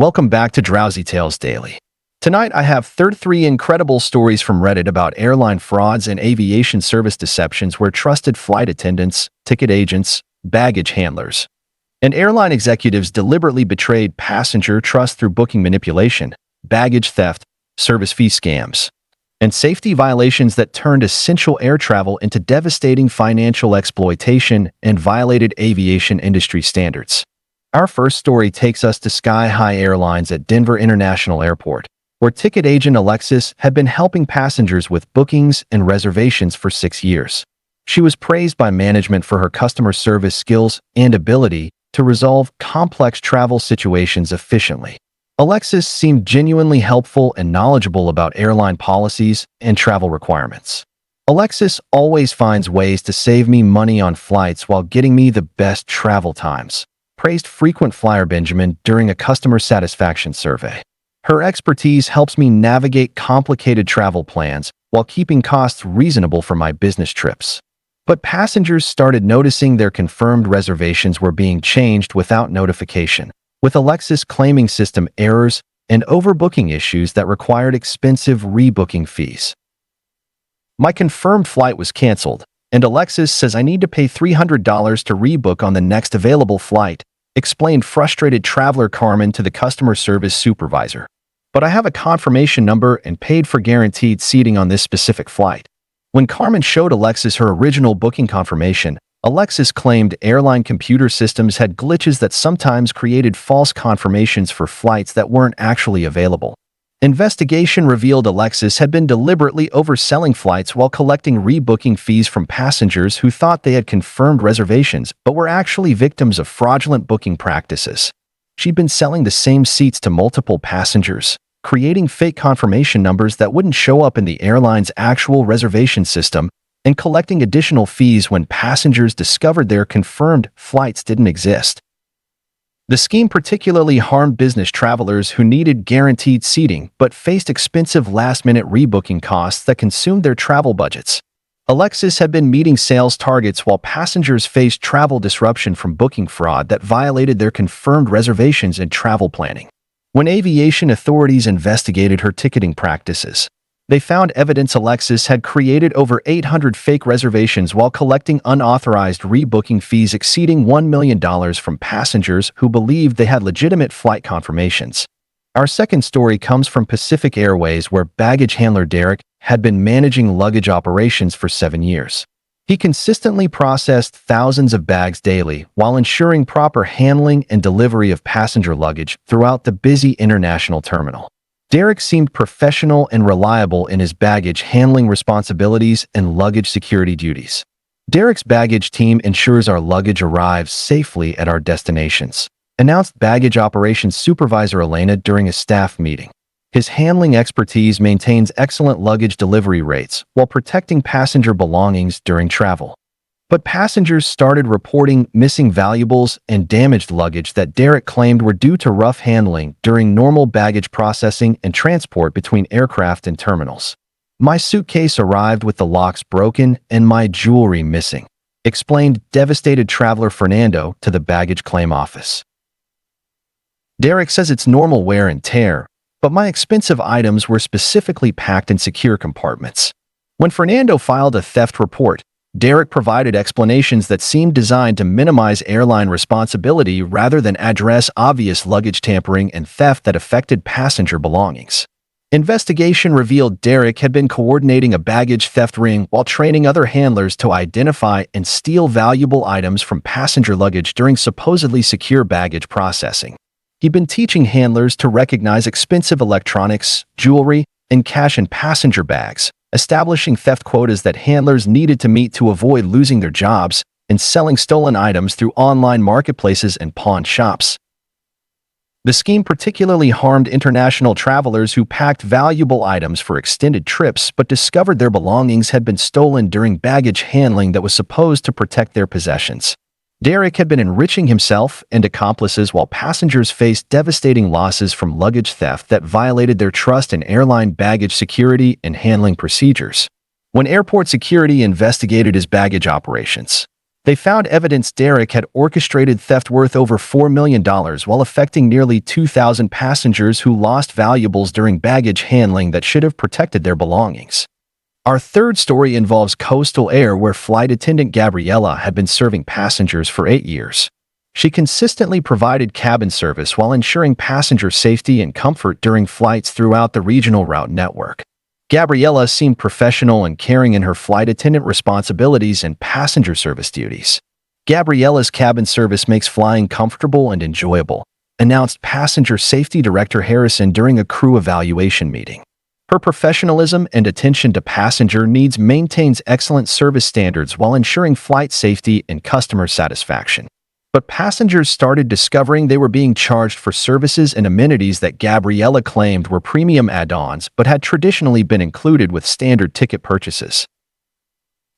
Welcome back to Drowsy Tales Daily. Tonight I have 33 incredible stories from Reddit about airline frauds and aviation service deceptions where trusted flight attendants, ticket agents, baggage handlers, and airline executives deliberately betrayed passenger trust through booking manipulation, baggage theft, service fee scams, and safety violations that turned essential air travel into devastating financial exploitation and violated aviation industry standards. Our first story takes us to Sky High Airlines at Denver International Airport, where ticket agent Alexis had been helping passengers with bookings and reservations for 6 years. She was praised by management for her customer service skills and ability to resolve complex travel situations efficiently. Alexis seemed genuinely helpful and knowledgeable about airline policies and travel requirements. Alexis always finds ways to save me money on flights while getting me the best travel times, praised frequent flyer Benjamin during a customer satisfaction survey. Her expertise helps me navigate complicated travel plans while keeping costs reasonable for my business trips. But passengers started noticing their confirmed reservations were being changed without notification, with Alexis claiming system errors and overbooking issues that required expensive rebooking fees. My confirmed flight was canceled, and Alexis says I need to pay $300 to rebook on the next available flight, explained frustrated traveler Carmen to the customer service supervisor. But I have a confirmation number and paid for guaranteed seating on this specific flight. When Carmen showed Alexis her original booking confirmation, Alexis claimed airline computer systems had glitches that sometimes created false confirmations for flights that weren't actually available. Investigation revealed Alexis had been deliberately overselling flights while collecting rebooking fees from passengers who thought they had confirmed reservations but were actually victims of fraudulent booking practices. She'd been selling the same seats to multiple passengers, creating fake confirmation numbers that wouldn't show up in the airline's actual reservation system, and collecting additional fees when passengers discovered their confirmed flights didn't exist. The scheme particularly harmed business travelers who needed guaranteed seating but faced expensive last-minute rebooking costs that consumed their travel budgets. Alexis had been meeting sales targets while passengers faced travel disruption from booking fraud that violated their confirmed reservations and travel planning. When aviation authorities investigated her ticketing practices, they found evidence Alexis had created over 800 fake reservations while collecting unauthorized rebooking fees exceeding $1 million from passengers who believed they had legitimate flight confirmations. Our second story comes from Pacific Airways, where baggage handler Derek had been managing luggage operations for 7 years. He consistently processed thousands of bags daily while ensuring proper handling and delivery of passenger luggage throughout the busy international terminal. Derek seemed professional and reliable in his baggage handling responsibilities and luggage security duties. Derek's baggage team ensures our luggage arrives safely at our destinations, announced baggage operations supervisor Elena during a staff meeting. His handling expertise maintains excellent luggage delivery rates while protecting passenger belongings during travel. But passengers started reporting missing valuables and damaged luggage that Derek claimed were due to rough handling during normal baggage processing and transport between aircraft and terminals. "My suitcase arrived with the locks broken and my jewelry missing," explained devastated traveler Fernando to the baggage claim office. "Derek says it's normal wear and tear, but my expensive items were specifically packed in secure compartments." When Fernando filed a theft report, Derek provided explanations that seemed designed to minimize airline responsibility rather than address obvious luggage tampering and theft that affected passenger belongings. Investigation revealed Derek had been coordinating a baggage theft ring while training other handlers to identify and steal valuable items from passenger luggage during supposedly secure baggage processing. He'd been teaching handlers to recognize expensive electronics, jewelry, and cash in passenger bags, establishing theft quotas that handlers needed to meet to avoid losing their jobs, and selling stolen items through online marketplaces and pawn shops. The scheme particularly harmed international travelers who packed valuable items for extended trips but discovered their belongings had been stolen during baggage handling that was supposed to protect their possessions. Derek had been enriching himself and accomplices while passengers faced devastating losses from luggage theft that violated their trust in airline baggage security and handling procedures. When airport security investigated his baggage operations, They found evidence Derek had orchestrated theft worth over $4 million while affecting nearly 2,000 passengers who lost valuables during baggage handling that should have protected their belongings. Our third story involves Coastal Air, where flight attendant Gabriella had been serving passengers for 8 years. She consistently provided cabin service while ensuring passenger safety and comfort during flights throughout the regional route network. Gabriella seemed professional and caring in her flight attendant responsibilities and passenger service duties. Gabriella's cabin service makes flying comfortable and enjoyable, announced Passenger Safety Director Harrison during a crew evaluation meeting. Her professionalism and attention to passenger needs maintains excellent service standards while ensuring flight safety and customer satisfaction. But passengers started discovering they were being charged for services and amenities that Gabriella claimed were premium add-ons but had traditionally been included with standard ticket purchases.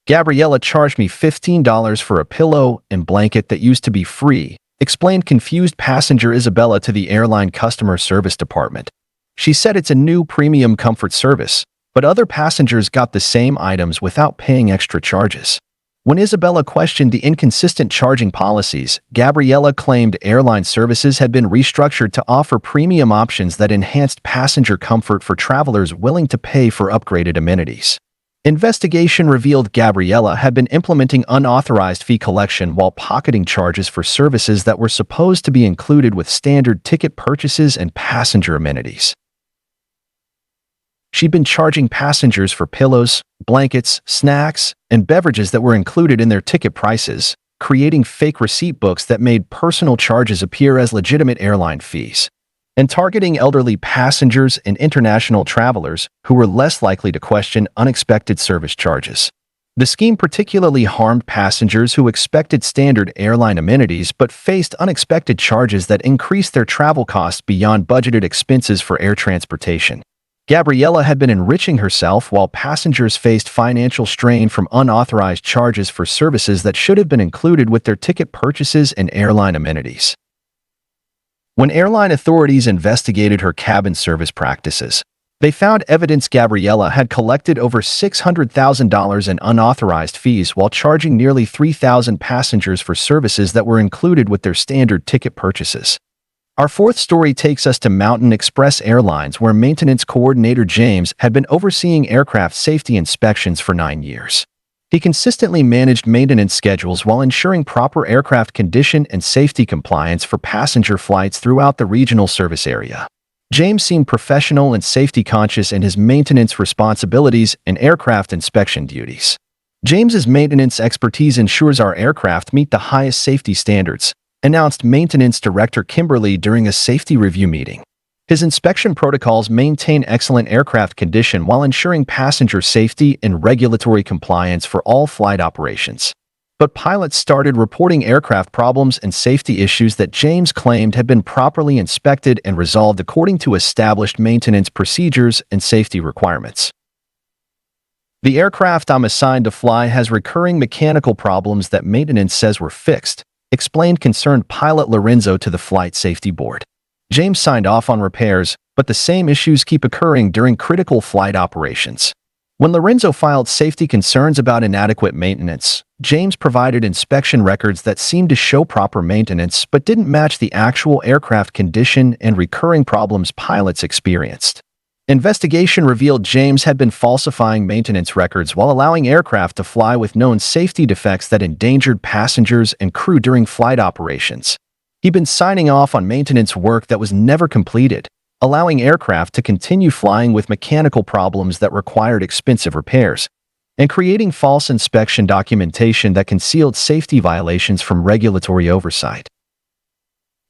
"Gabriella charged me $15 for a pillow and blanket that used to be free," explained confused passenger Isabella to the airline customer service department. She said it's a new premium comfort service, but other passengers got the same items without paying extra charges. When Isabella questioned the inconsistent charging policies, Gabriella claimed airline services had been restructured to offer premium options that enhanced passenger comfort for travelers willing to pay for upgraded amenities. Investigation revealed Gabriella had been implementing unauthorized fee collection while pocketing charges for services that were supposed to be included with standard ticket purchases and passenger amenities. She'd been charging passengers for pillows, blankets, snacks, and beverages that were included in their ticket prices, creating fake receipt books that made personal charges appear as legitimate airline fees, and targeting elderly passengers and international travelers who were less likely to question unexpected service charges. The scheme particularly harmed passengers who expected standard airline amenities but faced unexpected charges that increased their travel costs beyond budgeted expenses for air transportation. Gabriella had been enriching herself while passengers faced financial strain from unauthorized charges for services that should have been included with their ticket purchases and airline amenities. When airline authorities investigated her cabin service practices, they found evidence Gabriella had collected over $600,000 in unauthorized fees while charging nearly 3,000 passengers for services that were included with their standard ticket purchases. Our fourth story takes us to Mountain Express Airlines, where maintenance coordinator James had been overseeing aircraft safety inspections for 9 years. He consistently managed maintenance schedules while ensuring proper aircraft condition and safety compliance for passenger flights throughout the regional service area. James seemed professional and safety conscious in his maintenance responsibilities and aircraft inspection duties. James's maintenance expertise ensures our aircraft meet the highest safety standards, announced Maintenance Director Kimberly during a safety review meeting. His inspection protocols maintain excellent aircraft condition while ensuring passenger safety and regulatory compliance for all flight operations. But pilots started reporting aircraft problems and safety issues that James claimed had been properly inspected and resolved according to established maintenance procedures and safety requirements. "The aircraft I'm assigned to fly has recurring mechanical problems that maintenance says were fixed," explained concerned pilot Lorenzo to the Flight Safety Board. James signed off on repairs, but the same issues keep occurring during critical flight operations. When Lorenzo filed safety concerns about inadequate maintenance, James provided inspection records that seemed to show proper maintenance but didn't match the actual aircraft condition and recurring problems pilots experienced. Investigation revealed James had been falsifying maintenance records while allowing aircraft to fly with known safety defects that endangered passengers and crew during flight operations. He'd been signing off on maintenance work that was never completed, allowing aircraft to continue flying with mechanical problems that required expensive repairs, and creating false inspection documentation that concealed safety violations from regulatory oversight.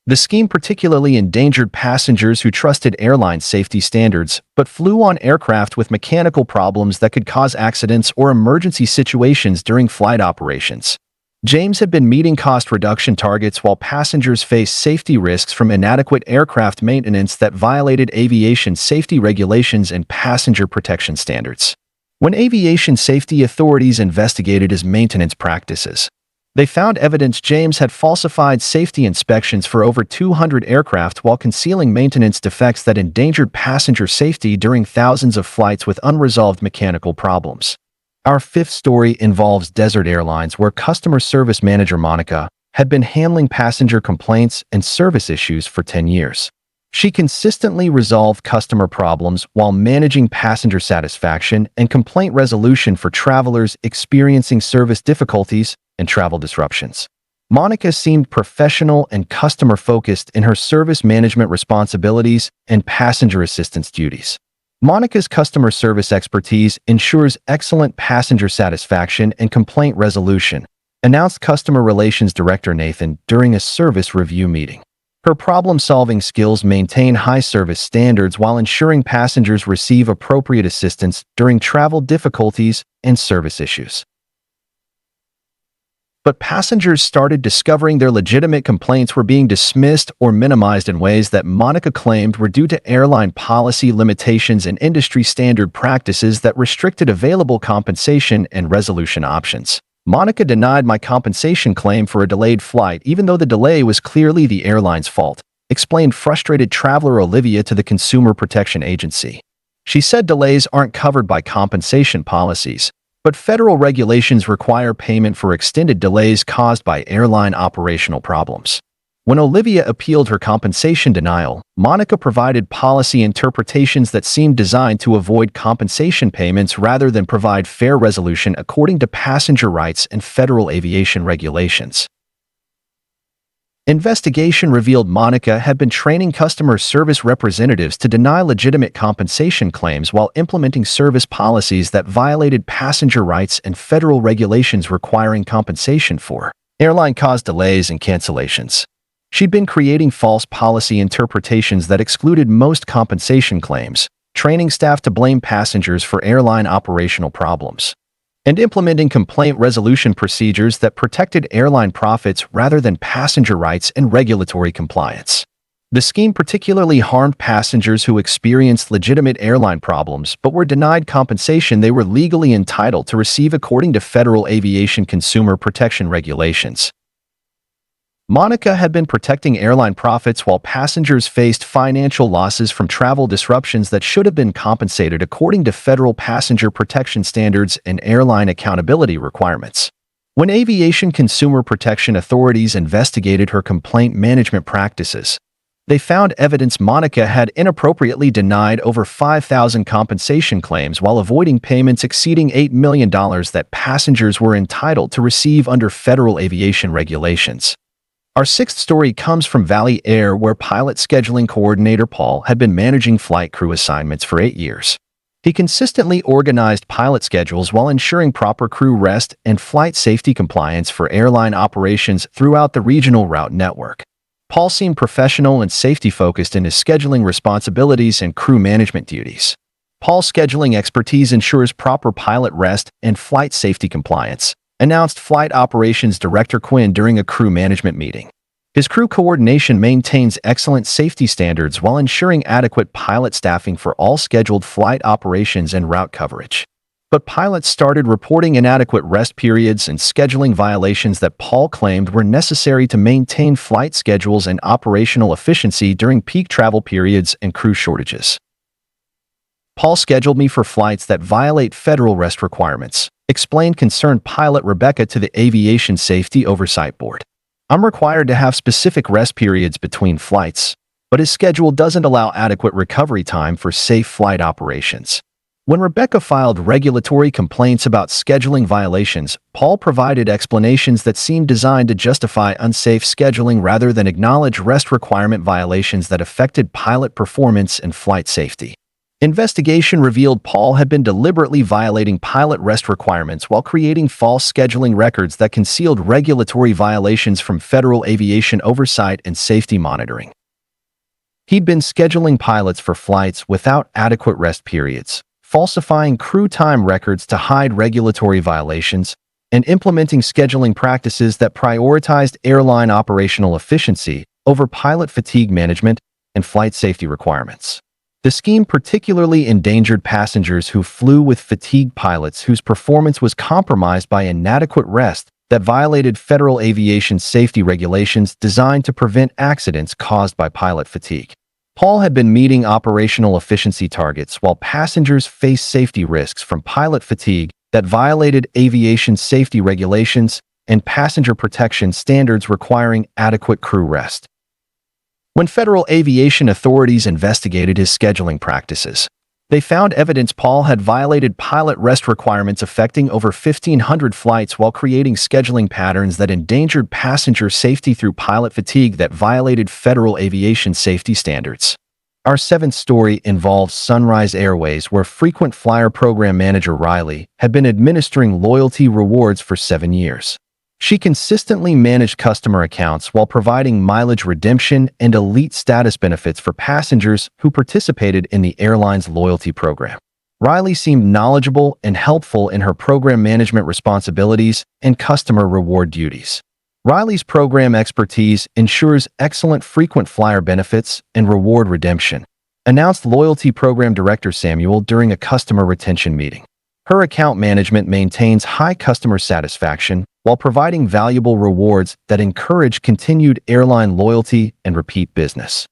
The scheme particularly endangered passengers who trusted airline safety standards but flew on aircraft with mechanical problems that could cause accidents or emergency situations during flight operations. James had been meeting cost reduction targets while passengers faced safety risks from inadequate aircraft maintenance that violated aviation safety regulations and passenger protection standards. When aviation safety authorities investigated his maintenance practices, they found evidence James had falsified safety inspections for over 200 aircraft while concealing maintenance defects that endangered passenger safety during thousands of flights with unresolved mechanical problems. Our fifth story involves Desert Airlines, where customer service manager Monica had been handling passenger complaints and service issues for 10 years. She consistently resolved customer problems while managing passenger satisfaction and complaint resolution for travelers experiencing service difficulties and travel disruptions. Monica seemed professional and customer-focused in her service management responsibilities and passenger assistance duties. Monica's customer service expertise ensures excellent passenger satisfaction and complaint resolution, announced Customer Relations Director Nathan during a service review meeting. Her problem-solving skills maintain high service standards while ensuring passengers receive appropriate assistance during travel difficulties and service issues. But passengers started discovering their legitimate complaints were being dismissed or minimized in ways that Monica claimed were due to airline policy limitations and industry standard practices that restricted available compensation and resolution options. Monica denied my compensation claim for a delayed flight even though the delay was clearly the airline's fault, explained frustrated traveler Olivia to the Consumer Protection Agency. She said delays aren't covered by compensation policies, but federal regulations require payment for extended delays caused by airline operational problems. When Olivia appealed her compensation denial, Monica provided policy interpretations that seemed designed to avoid compensation payments rather than provide fair resolution according to passenger rights and federal aviation regulations. Investigation revealed Monica had been training customer service representatives to deny legitimate compensation claims while implementing service policies that violated passenger rights and federal regulations requiring compensation for airline-caused delays and cancellations. She'd been creating false policy interpretations that excluded most compensation claims, training staff to blame passengers for airline operational problems, and implementing complaint resolution procedures that protected airline profits rather than passenger rights and regulatory compliance. The scheme particularly harmed passengers who experienced legitimate airline problems but were denied compensation they were legally entitled to receive according to federal aviation consumer protection regulations. Monica had been protecting airline profits while passengers faced financial losses from travel disruptions that should have been compensated according to federal passenger protection standards and airline accountability requirements. When aviation consumer protection authorities investigated her complaint management practices, they found evidence Monica had inappropriately denied over 5,000 compensation claims while avoiding payments exceeding $8 million that passengers were entitled to receive under federal aviation regulations. Our sixth story comes from Valley Air, where pilot scheduling coordinator Paul had been managing flight crew assignments for 8 years. He consistently organized pilot schedules while ensuring proper crew rest and flight safety compliance for airline operations throughout the regional route network. Paul seemed professional and safety-focused in his scheduling responsibilities and crew management duties. Paul's scheduling expertise ensures proper pilot rest and flight safety compliance, announced Flight Operations Director Quinn during a crew management meeting. His crew coordination maintains excellent safety standards while ensuring adequate pilot staffing for all scheduled flight operations and route coverage. But pilots started reporting inadequate rest periods and scheduling violations that Paul claimed were necessary to maintain flight schedules and operational efficiency during peak travel periods and crew shortages. Paul scheduled me for flights that violate federal rest requirements, explained concerned pilot Rebecca to the Aviation Safety Oversight Board. I'm required to have specific rest periods between flights, but his schedule doesn't allow adequate recovery time for safe flight operations. When Rebecca filed regulatory complaints about scheduling violations, Paul provided explanations that seemed designed to justify unsafe scheduling rather than acknowledge rest requirement violations that affected pilot performance and flight safety. Investigation revealed Paul had been deliberately violating pilot rest requirements while creating false scheduling records that concealed regulatory violations from federal aviation oversight and safety monitoring. He'd been scheduling pilots for flights without adequate rest periods, falsifying crew time records to hide regulatory violations, and implementing scheduling practices that prioritized airline operational efficiency over pilot fatigue management and flight safety requirements. The scheme particularly endangered passengers who flew with fatigued pilots whose performance was compromised by inadequate rest that violated federal aviation safety regulations designed to prevent accidents caused by pilot fatigue. Paul had been meeting operational efficiency targets while passengers faced safety risks from pilot fatigue that violated aviation safety regulations and passenger protection standards requiring adequate crew rest. When federal aviation authorities investigated his scheduling practices, they found evidence Paul had violated pilot rest requirements affecting over 1,500 flights while creating scheduling patterns that endangered passenger safety through pilot fatigue that violated federal aviation safety standards. Our seventh story involves Sunrise Airways, where frequent flyer program manager Riley had been administering loyalty rewards for 7 years. She consistently managed customer accounts while providing mileage redemption and elite status benefits for passengers who participated in the airline's loyalty program. Riley seemed knowledgeable and helpful in her program management responsibilities and customer reward duties. Riley's program expertise ensures excellent frequent flyer benefits and reward redemption, announced Loyalty Program Director Samuel during a customer retention meeting. Her account management maintains high customer satisfaction while providing valuable rewards that encourage continued airline loyalty and repeat business.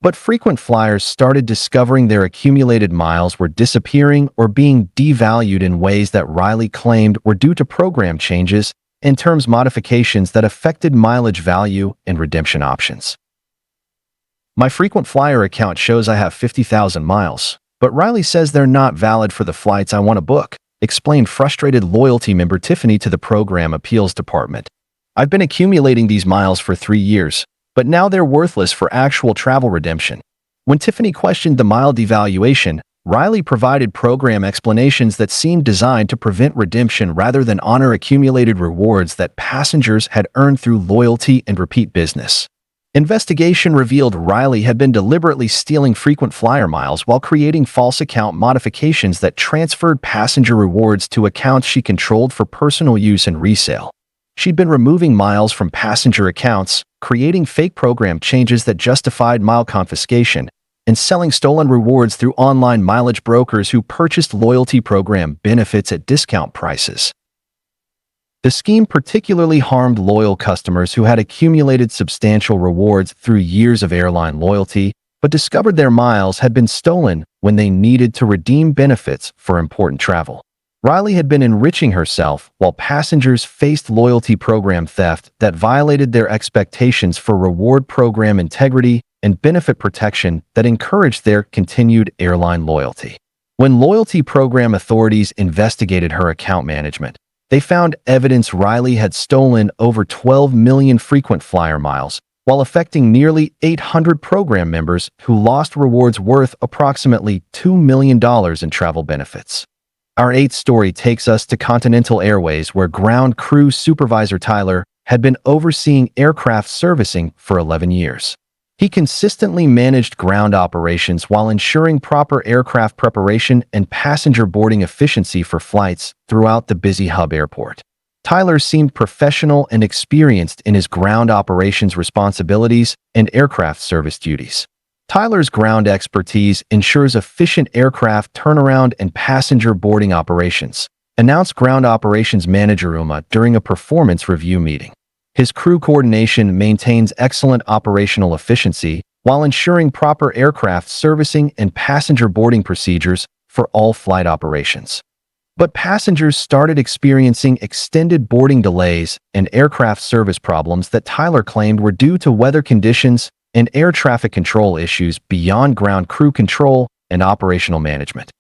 But frequent flyers started discovering their accumulated miles were disappearing or being devalued in ways that Riley claimed were due to program changes and terms modifications that affected mileage value and redemption options. My frequent flyer account shows I have 50,000 miles, but Riley says they're not valid for the flights I want to book, explained frustrated loyalty member Tiffany to the program appeals department. I've been accumulating these miles for 3 years, but now they're worthless for actual travel redemption. When Tiffany questioned the mile devaluation, Riley provided program explanations that seemed designed to prevent redemption rather than honor accumulated rewards that passengers had earned through loyalty and repeat business. Investigation revealed Riley had been deliberately stealing frequent flyer miles while creating false account modifications that transferred passenger rewards to accounts she controlled for personal use and resale. She'd been removing miles from passenger accounts, creating fake program changes that justified mile confiscation, and selling stolen rewards through online mileage brokers who purchased loyalty program benefits at discount prices. The scheme particularly harmed loyal customers who had accumulated substantial rewards through years of airline loyalty, but discovered their miles had been stolen when they needed to redeem benefits for important travel. Riley had been enriching herself while passengers faced loyalty program theft that violated their expectations for reward program integrity and benefit protection that encouraged their continued airline loyalty. When loyalty program authorities investigated her account management, they found evidence Riley had stolen over 12 million frequent flyer miles, while affecting nearly 800 program members who lost rewards worth approximately $2 million in travel benefits. Our eighth story takes us to Continental Airways, where ground crew supervisor Tyler had been overseeing aircraft servicing for 11 years. He consistently managed ground operations while ensuring proper aircraft preparation and passenger boarding efficiency for flights throughout the busy hub airport. Tyler seemed professional and experienced in his ground operations responsibilities and aircraft service duties. Tyler's ground expertise ensures efficient aircraft turnaround and passenger boarding operations, announced Ground Operations Manager Uma during a performance review meeting. His crew coordination maintains excellent operational efficiency while ensuring proper aircraft servicing and passenger boarding procedures for all flight operations. But passengers started experiencing extended boarding delays and aircraft service problems that Tyler claimed were due to weather conditions and air traffic control issues beyond ground crew control and operational management.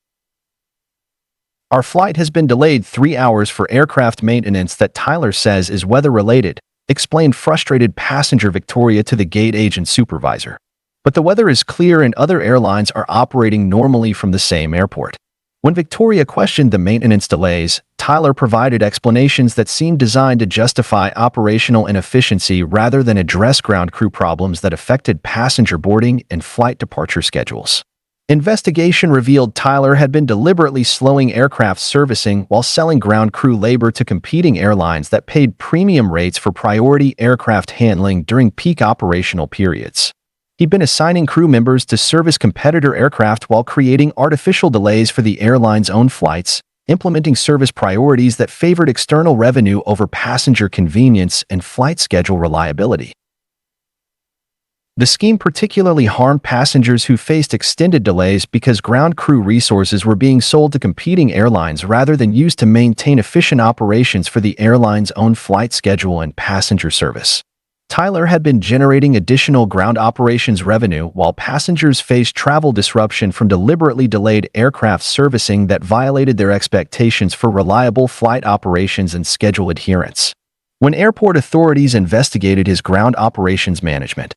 Our flight has been delayed 3 hours for aircraft maintenance that Tyler says is weather-related, explained frustrated passenger Victoria to the gate agent supervisor. But the weather is clear and other airlines are operating normally from the same airport. When Victoria questioned the maintenance delays, Tyler provided explanations that seemed designed to justify operational inefficiency rather than address ground crew problems that affected passenger boarding and flight departure schedules. Investigation revealed Tyler had been deliberately slowing aircraft servicing while selling ground crew labor to competing airlines that paid premium rates for priority aircraft handling during peak operational periods. He'd been assigning crew members to service competitor aircraft while creating artificial delays for the airline's own flights, implementing service priorities that favored external revenue over passenger convenience and flight schedule reliability. The scheme particularly harmed passengers who faced extended delays because ground crew resources were being sold to competing airlines rather than used to maintain efficient operations for the airline's own flight schedule and passenger service. Tyler had been generating additional ground operations revenue while passengers faced travel disruption from deliberately delayed aircraft servicing that violated their expectations for reliable flight operations and schedule adherence. When airport authorities investigated his ground operations management,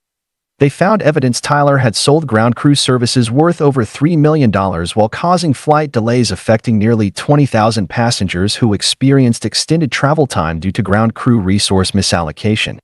they found evidence Tyler had sold ground crew services worth over $3 million while causing flight delays affecting nearly 20,000 passengers who experienced extended travel time due to ground crew resource misallocation.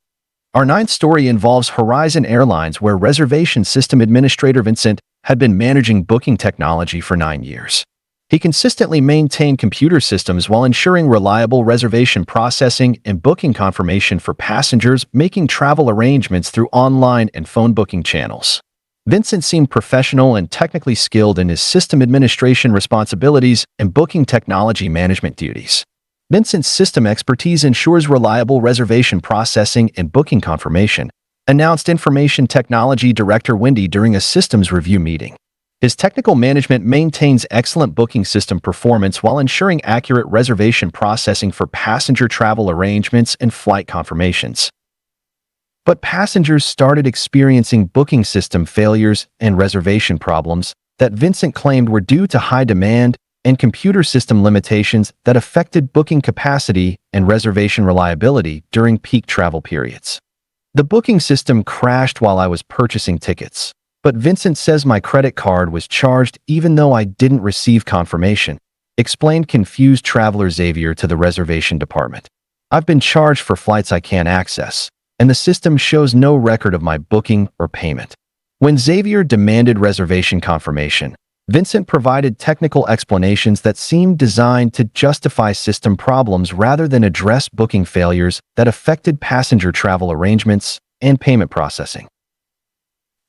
Our ninth story involves Horizon Airlines, where reservation system administrator Vincent had been managing booking technology for 9 years. He consistently maintained computer systems while ensuring reliable reservation processing and booking confirmation for passengers making travel arrangements through online and phone booking channels. Vincent seemed professional and technically skilled in his system administration responsibilities and booking technology management duties. Vincent's system expertise ensures reliable reservation processing and booking confirmation, announced Information Technology Director Wendy during a systems review meeting. His technical management maintains excellent booking system performance while ensuring accurate reservation processing for passenger travel arrangements and flight confirmations. But passengers started experiencing booking system failures and reservation problems that Vincent claimed were due to high demand and computer system limitations that affected booking capacity and reservation reliability during peak travel periods. The booking system crashed while I was purchasing tickets, but Vincent says my credit card was charged even though I didn't receive confirmation, explained confused traveler Xavier to the reservation department. I've been charged for flights I can't access, and the system shows no record of my booking or payment. When Xavier demanded reservation confirmation, Vincent provided technical explanations that seemed designed to justify system problems rather than address booking failures that affected passenger travel arrangements and payment processing.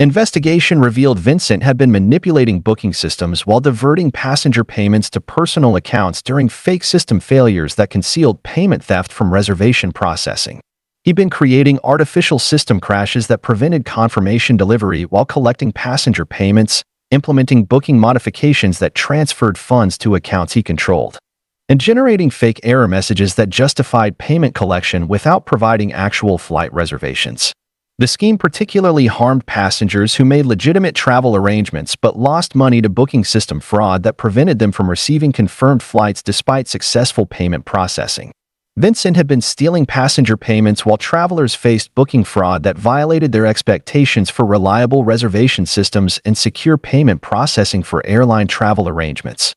Investigation revealed Vincent had been manipulating booking systems while diverting passenger payments to personal accounts during fake system failures that concealed payment theft from reservation processing. He'd been creating artificial system crashes that prevented confirmation delivery while collecting passenger payments, implementing booking modifications that transferred funds to accounts he controlled, and generating fake error messages that justified payment collection without providing actual flight reservations. The scheme particularly harmed passengers who made legitimate travel arrangements but lost money to booking system fraud that prevented them from receiving confirmed flights despite successful payment processing. Vincent had been stealing passenger payments while travelers faced booking fraud that violated their expectations for reliable reservation systems and secure payment processing for airline travel arrangements.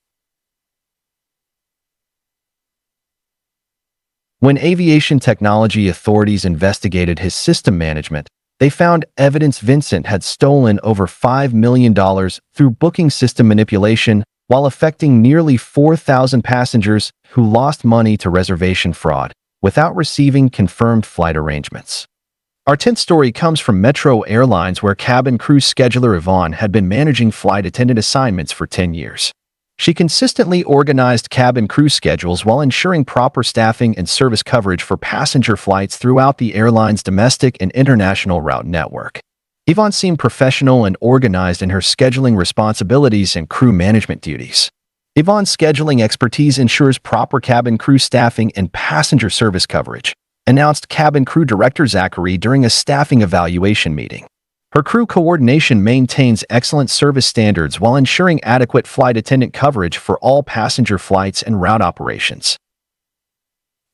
When aviation technology authorities investigated his system management, they found evidence Vincent had stolen over $5 million through booking system manipulation while affecting nearly 4,000 passengers who lost money to reservation fraud without receiving confirmed flight arrangements. Our 10th story comes from Metro Airlines, where cabin crew scheduler Yvonne had been managing flight attendant assignments for 10 years. She consistently organized cabin crew schedules while ensuring proper staffing and service coverage for passenger flights throughout the airline's domestic and international route network. Yvonne seemed professional and organized in her scheduling responsibilities and crew management duties. Yvonne's scheduling expertise ensures proper cabin crew staffing and passenger service coverage, announced cabin crew director Zachary during a staffing evaluation meeting. Her crew coordination maintains excellent service standards while ensuring adequate flight attendant coverage for all passenger flights and route operations.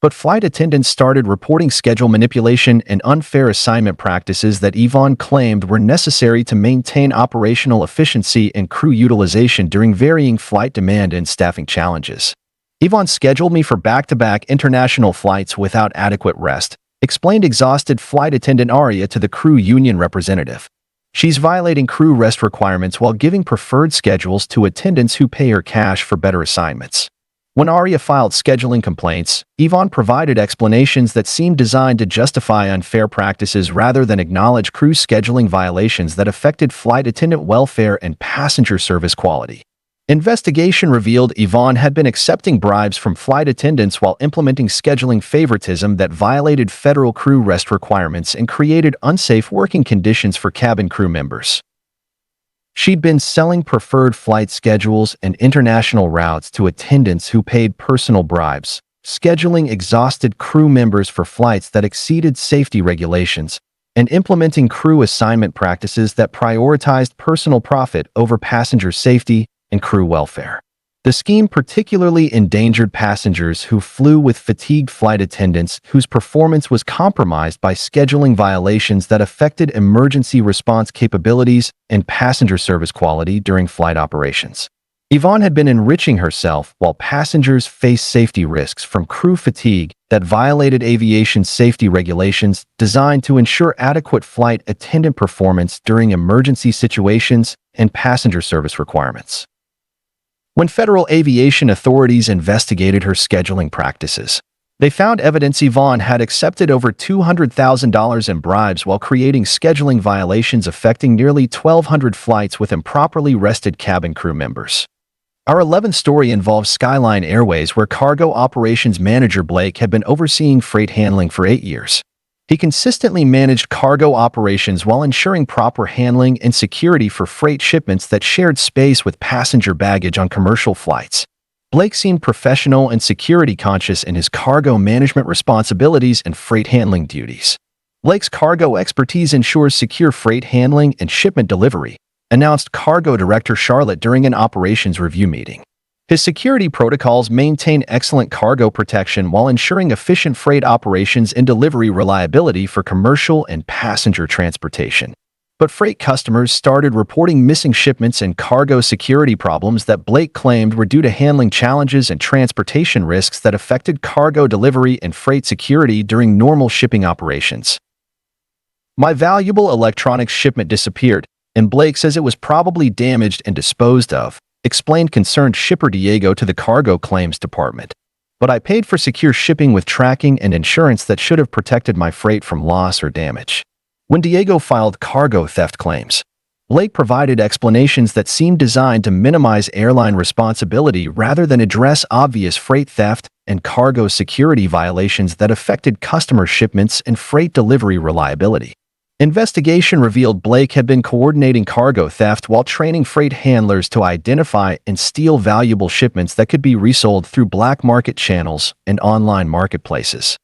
But flight attendants started reporting schedule manipulation and unfair assignment practices that Yvonne claimed were necessary to maintain operational efficiency and crew utilization during varying flight demand and staffing challenges. Yvonne scheduled me for back-to-back international flights without adequate rest, explained exhausted flight attendant Aria to the crew union representative. She's violating crew rest requirements while giving preferred schedules to attendants who pay her cash for better assignments. When Aria filed scheduling complaints, Yvonne provided explanations that seemed designed to justify unfair practices rather than acknowledge crew scheduling violations that affected flight attendant welfare and passenger service quality. Investigation revealed Yvonne had been accepting bribes from flight attendants while implementing scheduling favoritism that violated federal crew rest requirements and created unsafe working conditions for cabin crew members. She'd been selling preferred flight schedules and international routes to attendants who paid personal bribes, scheduling exhausted crew members for flights that exceeded safety regulations, and implementing crew assignment practices that prioritized personal profit over passenger safety and crew welfare. The scheme particularly endangered passengers who flew with fatigued flight attendants whose performance was compromised by scheduling violations that affected emergency response capabilities and passenger service quality during flight operations. Yvonne had been enriching herself while passengers faced safety risks from crew fatigue that violated aviation safety regulations designed to ensure adequate flight attendant performance during emergency situations and passenger service requirements. When federal aviation authorities investigated her scheduling practices, they found evidence Yvonne had accepted over $200,000 in bribes while creating scheduling violations affecting nearly 1,200 flights with improperly rested cabin crew members. Our 11th story involves Skyline Airways, where cargo operations manager Blake had been overseeing freight handling for 8 years. He consistently managed cargo operations while ensuring proper handling and security for freight shipments that shared space with passenger baggage on commercial flights. Blake seemed professional and security-conscious in his cargo management responsibilities and freight handling duties. Blake's cargo expertise ensures secure freight handling and shipment delivery, announced Cargo Director Charlotte during an operations review meeting. His security protocols maintain excellent cargo protection while ensuring efficient freight operations and delivery reliability for commercial and passenger transportation. But freight customers started reporting missing shipments and cargo security problems that Blake claimed were due to handling challenges and transportation risks that affected cargo delivery and freight security during normal shipping operations. "My valuable electronics shipment disappeared, and Blake says it was probably damaged and disposed of," explained concerned shipper Diego to the Cargo Claims Department. "But I paid for secure shipping with tracking and insurance that should have protected my freight from loss or damage." When Diego filed cargo theft claims, Blake provided explanations that seemed designed to minimize airline responsibility rather than address obvious freight theft and cargo security violations that affected customer shipments and freight delivery reliability. Investigation revealed Blake had been coordinating cargo theft while training freight handlers to identify and steal valuable shipments that could be resold through black market channels and online marketplaces.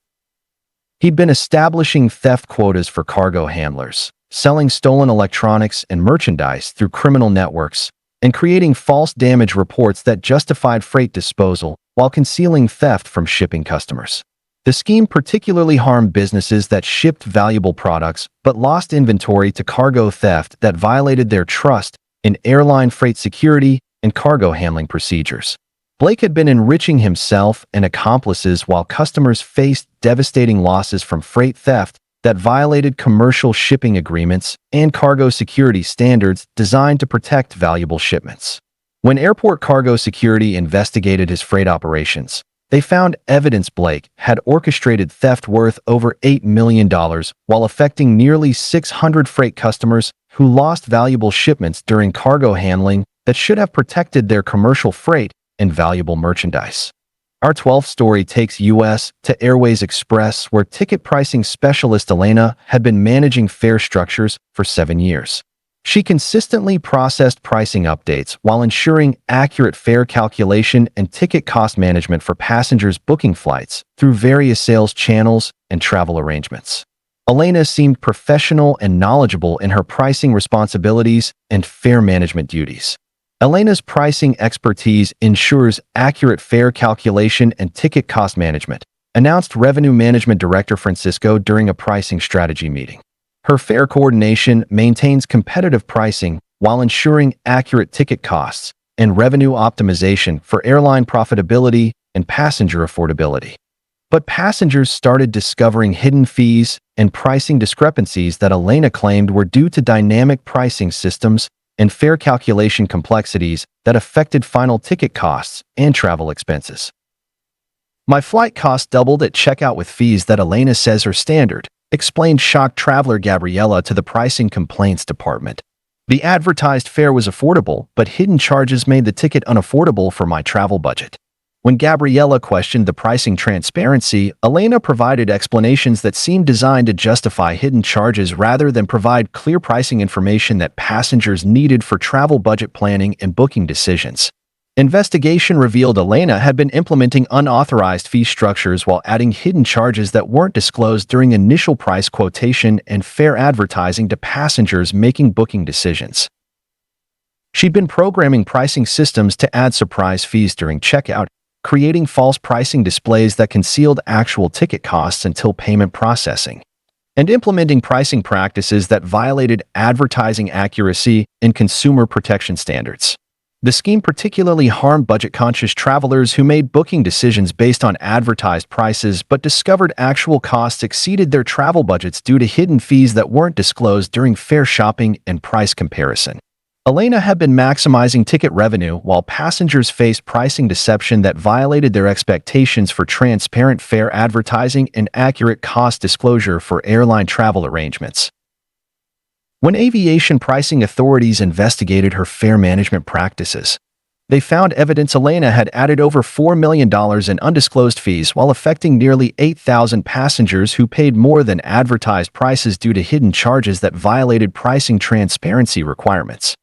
He'd been establishing theft quotas for cargo handlers, selling stolen electronics and merchandise through criminal networks, and creating false damage reports that justified freight disposal while concealing theft from shipping customers. The scheme particularly harmed businesses that shipped valuable products but lost inventory to cargo theft that violated their trust in airline freight security and cargo handling procedures. Blake had been enriching himself and accomplices while customers faced devastating losses from freight theft that violated commercial shipping agreements and cargo security standards designed to protect valuable shipments. When Airport Cargo Security investigated his freight operations, they found evidence Blake had orchestrated theft worth over $8 million while affecting nearly 600 freight customers who lost valuable shipments during cargo handling that should have protected their commercial freight and valuable merchandise. Our 12th story takes us to Airways Express, where ticket pricing specialist Elena had been managing fare structures for 7 years. She consistently processed pricing updates while ensuring accurate fare calculation and ticket cost management for passengers booking flights through various sales channels and travel arrangements. Elena seemed professional and knowledgeable in her pricing responsibilities and fare management duties. Elena's pricing expertise ensures accurate fare calculation and ticket cost management, announced Revenue Management Director Francisco during a pricing strategy meeting. Her fare coordination maintains competitive pricing while ensuring accurate ticket costs and revenue optimization for airline profitability and passenger affordability. But passengers started discovering hidden fees and pricing discrepancies that Elena claimed were due to dynamic pricing systems and fare calculation complexities that affected final ticket costs and travel expenses. "My flight costs doubled at checkout with fees that Elena says are standard," explained shocked traveler Gabriella to the Pricing Complaints Department. The advertised fare was affordable, but hidden charges made the ticket unaffordable for my travel budget. When Gabriella questioned the pricing transparency, Elena provided explanations that seemed designed to justify hidden charges rather than provide clear pricing information that passengers needed for travel budget planning and booking decisions. Investigation revealed Elena had been implementing unauthorized fee structures while adding hidden charges that weren't disclosed during initial price quotation and fare advertising to passengers making booking decisions. She'd been programming pricing systems to add surprise fees during checkout, creating false pricing displays that concealed actual ticket costs until payment processing, and implementing pricing practices that violated advertising accuracy and consumer protection standards. The scheme particularly harmed budget-conscious travelers who made booking decisions based on advertised prices but discovered actual costs exceeded their travel budgets due to hidden fees that weren't disclosed during fare shopping and price comparison. Elena had been maximizing ticket revenue while passengers faced pricing deception that violated their expectations for transparent fare advertising and accurate cost disclosure for airline travel arrangements. When aviation pricing authorities investigated her fare management practices, they found evidence Elena had added over $4 million in undisclosed fees while affecting nearly 8,000 passengers who paid more than advertised prices due to hidden charges that violated pricing transparency requirements.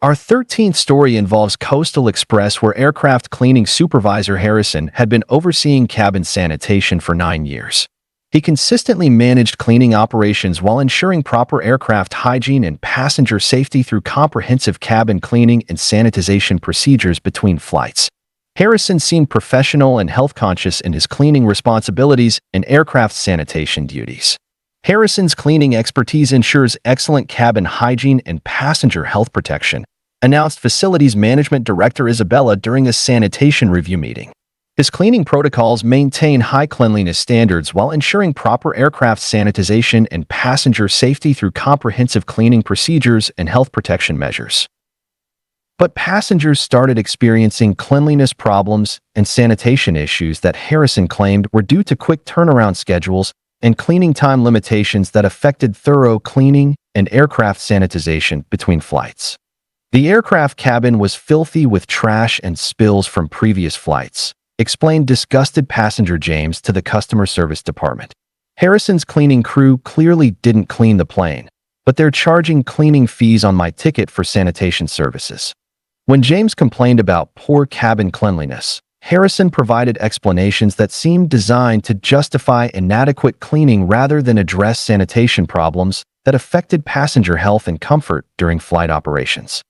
Our 13th story involves Coastal Express, where aircraft cleaning supervisor Harrison had been overseeing cabin sanitation for 9 years. He consistently managed cleaning operations while ensuring proper aircraft hygiene and passenger safety through comprehensive cabin cleaning and sanitization procedures between flights. Harrison seemed professional and health-conscious in his cleaning responsibilities and aircraft sanitation duties. Harrison's cleaning expertise ensures excellent cabin hygiene and passenger health protection, announced Facilities Management Director Isabella during a sanitation review meeting. His cleaning protocols maintain high cleanliness standards while ensuring proper aircraft sanitization and passenger safety through comprehensive cleaning procedures and health protection measures. But passengers started experiencing cleanliness problems and sanitation issues that Harrison claimed were due to quick turnaround schedules and cleaning time limitations that affected thorough cleaning and aircraft sanitization between flights. The aircraft cabin was filthy with trash and spills from previous flights, explained disgusted passenger James to the customer service department. Harrison's cleaning crew clearly didn't clean the plane, but they're charging cleaning fees on my ticket for sanitation services. When James complained about poor cabin cleanliness, Harrison provided explanations that seemed designed to justify inadequate cleaning rather than address sanitation problems that affected passenger health and comfort during flight operations.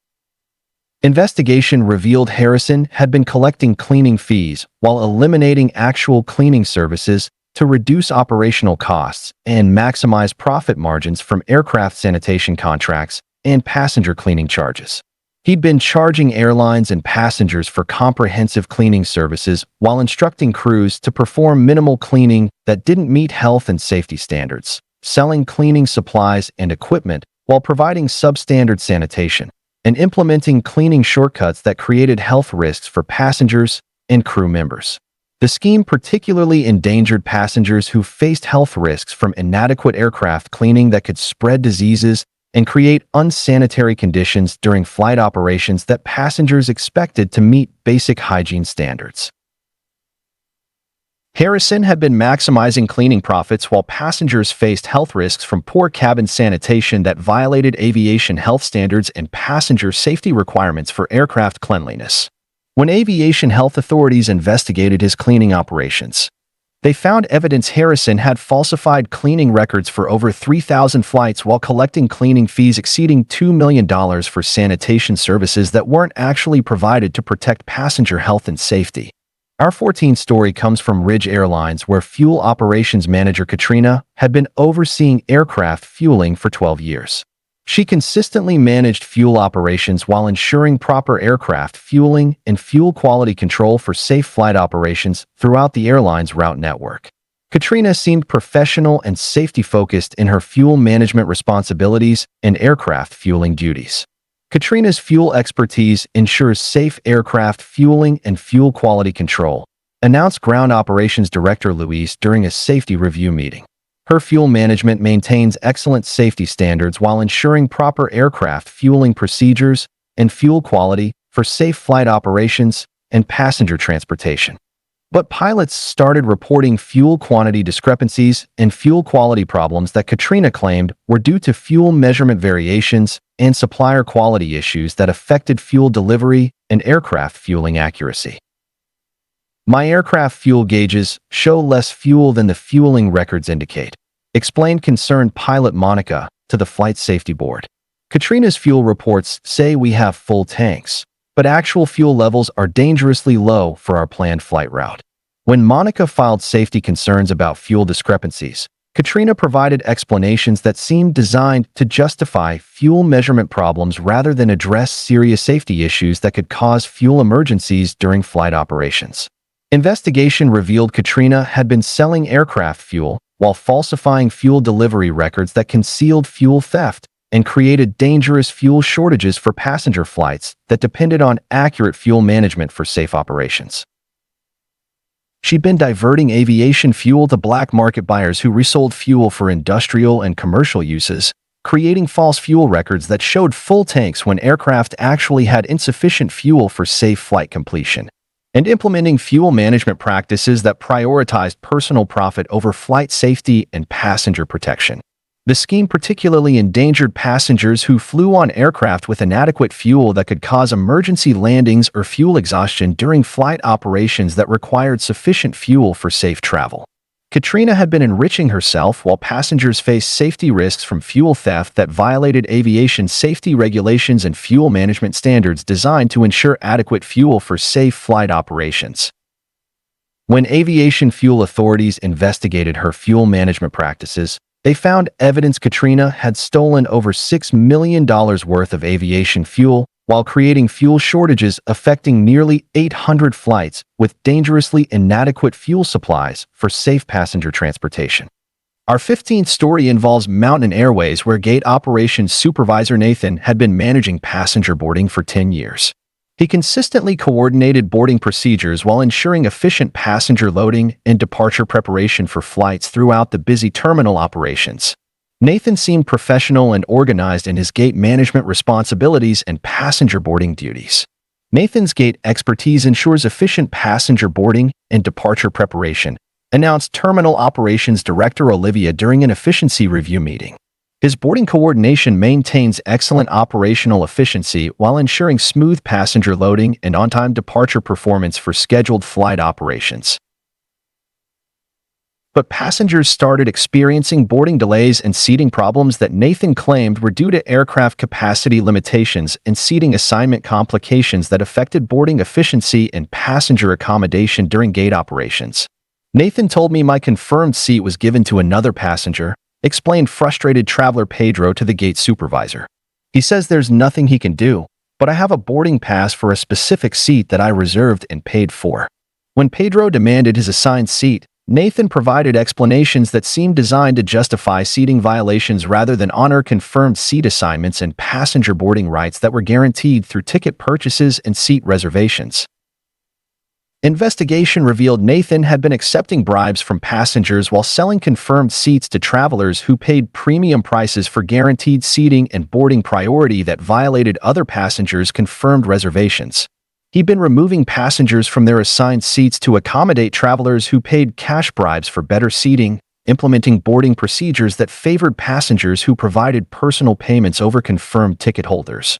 Investigation revealed Harrison had been collecting cleaning fees while eliminating actual cleaning services to reduce operational costs and maximize profit margins from aircraft sanitation contracts and passenger cleaning charges. He'd been charging airlines and passengers for comprehensive cleaning services while instructing crews to perform minimal cleaning that didn't meet health and safety standards, selling cleaning supplies and equipment while providing substandard sanitation, and implementing cleaning shortcuts that created health risks for passengers and crew members. The scheme particularly endangered passengers who faced health risks from inadequate aircraft cleaning that could spread diseases and create unsanitary conditions during flight operations that passengers expected to meet basic hygiene standards. Harrison had been maximizing cleaning profits while passengers faced health risks from poor cabin sanitation that violated aviation health standards and passenger safety requirements for aircraft cleanliness. When aviation health authorities investigated his cleaning operations, they found evidence Harrison had falsified cleaning records for over 3,000 flights while collecting cleaning fees exceeding $2 million for sanitation services that weren't actually provided to protect passenger health and safety. Our 14th story comes from Ridge Airlines, where fuel operations manager Katrina had been overseeing aircraft fueling for 12 years. She consistently managed fuel operations while ensuring proper aircraft fueling and fuel quality control for safe flight operations throughout the airline's route network. Katrina seemed professional and safety-focused in her fuel management responsibilities and aircraft fueling duties. Katrina's fuel expertise ensures safe aircraft fueling and fuel quality control, announced Ground Operations Director Luis during a safety review meeting. Her fuel management maintains excellent safety standards while ensuring proper aircraft fueling procedures and fuel quality for safe flight operations and passenger transportation. But pilots started reporting fuel quantity discrepancies and fuel quality problems that Katrina claimed were due to fuel measurement variations and supplier quality issues that affected fuel delivery and aircraft fueling accuracy. "My aircraft fuel gauges show less fuel than the fueling records indicate," explained concerned pilot Monica to the Flight Safety Board. "Katrina's fuel reports say we have full tanks, but actual fuel levels are dangerously low for our planned flight route." When Monica filed safety concerns about fuel discrepancies, Katrina provided explanations that seemed designed to justify fuel measurement problems rather than address serious safety issues that could cause fuel emergencies during flight operations. Investigation revealed Katrina had been selling aircraft fuel while falsifying fuel delivery records that concealed fuel theft and created dangerous fuel shortages for passenger flights that depended on accurate fuel management for safe operations. She'd been diverting aviation fuel to black market buyers who resold fuel for industrial and commercial uses, creating false fuel records that showed full tanks when aircraft actually had insufficient fuel for safe flight completion, and implementing fuel management practices that prioritized personal profit over flight safety and passenger protection. The scheme particularly endangered passengers who flew on aircraft with inadequate fuel that could cause emergency landings or fuel exhaustion during flight operations that required sufficient fuel for safe travel. Katrina had been enriching herself while passengers faced safety risks from fuel theft that violated aviation safety regulations and fuel management standards designed to ensure adequate fuel for safe flight operations. When aviation fuel authorities investigated her fuel management practices, they found evidence Katrina had stolen over $6 million worth of aviation fuel while creating fuel shortages affecting nearly 800 flights with dangerously inadequate fuel supplies for safe passenger transportation. Our 15th story involves Mountain Airways, where gate operations supervisor Nathan had been managing passenger boarding for 10 years. He consistently coordinated boarding procedures while ensuring efficient passenger loading and departure preparation for flights throughout the busy terminal operations. Nathan seemed professional and organized in his gate management responsibilities and passenger boarding duties. Nathan's gate expertise ensures efficient passenger boarding and departure preparation, announced Terminal Operations Director Olivia during an efficiency review meeting. His boarding coordination maintains excellent operational efficiency while ensuring smooth passenger loading and on-time departure performance for scheduled flight operations. But passengers started experiencing boarding delays and seating problems that Nathan claimed were due to aircraft capacity limitations and seating assignment complications that affected boarding efficiency and passenger accommodation during gate operations. "Nathan told me my confirmed seat was given to another passenger," explained frustrated traveler Pedro to the gate supervisor. "He says there's nothing he can do, but I have a boarding pass for a specific seat that I reserved and paid for." When Pedro demanded his assigned seat, Nathan provided explanations that seemed designed to justify seating violations rather than honor confirmed seat assignments and passenger boarding rights that were guaranteed through ticket purchases and seat reservations. Investigation revealed Nathan had been accepting bribes from passengers while selling confirmed seats to travelers who paid premium prices for guaranteed seating and boarding priority that violated other passengers' confirmed reservations. He'd been removing passengers from their assigned seats to accommodate travelers who paid cash bribes for better seating, implementing boarding procedures that favored passengers who provided personal payments over confirmed ticket holders,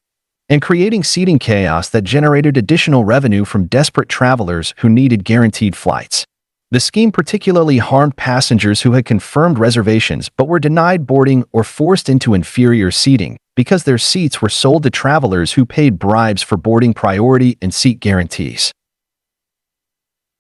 and creating seating chaos that generated additional revenue from desperate travelers who needed guaranteed flights. The scheme particularly harmed passengers who had confirmed reservations but were denied boarding or forced into inferior seating because their seats were sold to travelers who paid bribes for boarding priority and seat guarantees.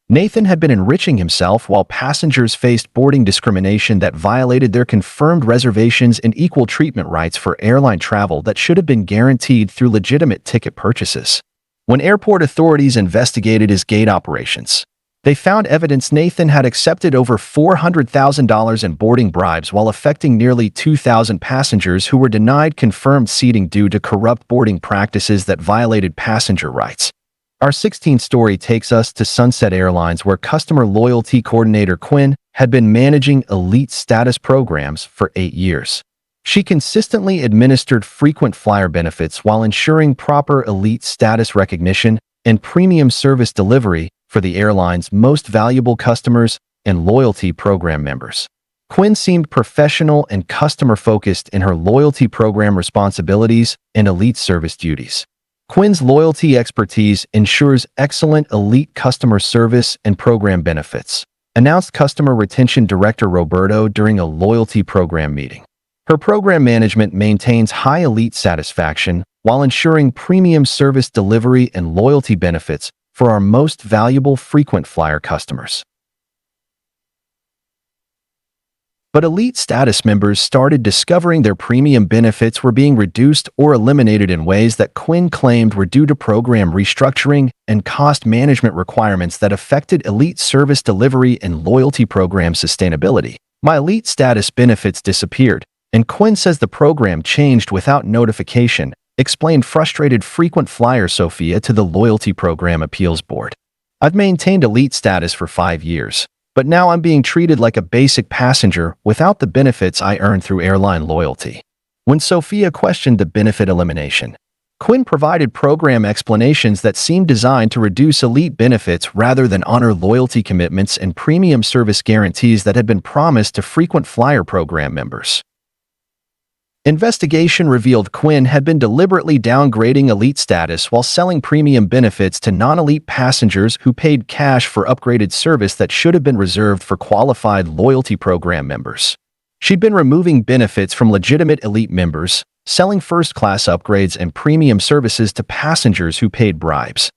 Nathan had been enriching himself while passengers faced boarding discrimination that violated their confirmed reservations and equal treatment rights for airline travel that should have been guaranteed through legitimate ticket purchases. When airport authorities investigated his gate operations, they found evidence Nathan had accepted over $400,000 in boarding bribes while affecting nearly 2,000 passengers who were denied confirmed seating due to corrupt boarding practices that violated passenger rights. Our 16th story takes us to Sunset Airlines, where customer loyalty coordinator Quinn had been managing elite status programs for 8 years. She consistently administered frequent flyer benefits while ensuring proper elite status recognition and premium service delivery for the airline's most valuable customers and loyalty program members. Quinn seemed professional and customer-focused in her loyalty program responsibilities and elite service duties. Quinn's loyalty expertise ensures excellent elite customer service and program benefits, announced Customer Retention Director Roberto during a loyalty program meeting. Her program management maintains high elite satisfaction while ensuring premium service delivery and loyalty benefits for our most valuable frequent flyer customers. But elite status members started discovering their premium benefits were being reduced or eliminated in ways that Quinn claimed were due to program restructuring and cost management requirements that affected elite service delivery and loyalty program sustainability. My elite status benefits disappeared, and Quinn says the program changed without notification, explained frustrated frequent flyer Sophia to the Loyalty Program Appeals Board. I've maintained elite status for 5 years, but now I'm being treated like a basic passenger without the benefits I earned through airline loyalty. When Sophia questioned the benefit elimination, Quinn provided program explanations that seemed designed to reduce elite benefits rather than honor loyalty commitments and premium service guarantees that had been promised to frequent flyer program members. Investigation revealed Quinn had been deliberately downgrading elite status while selling premium benefits to non-elite passengers who paid cash for upgraded service that should have been reserved for qualified loyalty program members. She'd been removing benefits from legitimate elite members, selling first-class upgrades and premium services to passengers who paid bribes,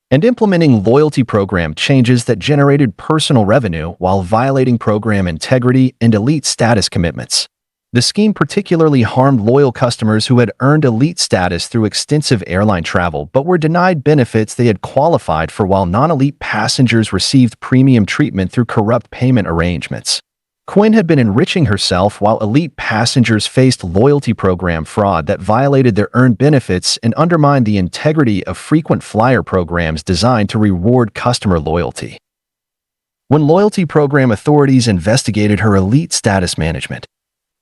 and implementing loyalty program changes that generated personal revenue while violating program integrity and elite status commitments. The scheme particularly harmed loyal customers who had earned elite status through extensive airline travel but were denied benefits they had qualified for, while non-elite passengers received premium treatment through corrupt payment arrangements. Quinn had been enriching herself while elite passengers faced loyalty program fraud that violated their earned benefits and undermined the integrity of frequent flyer programs designed to reward customer loyalty. When loyalty program authorities investigated her elite status management,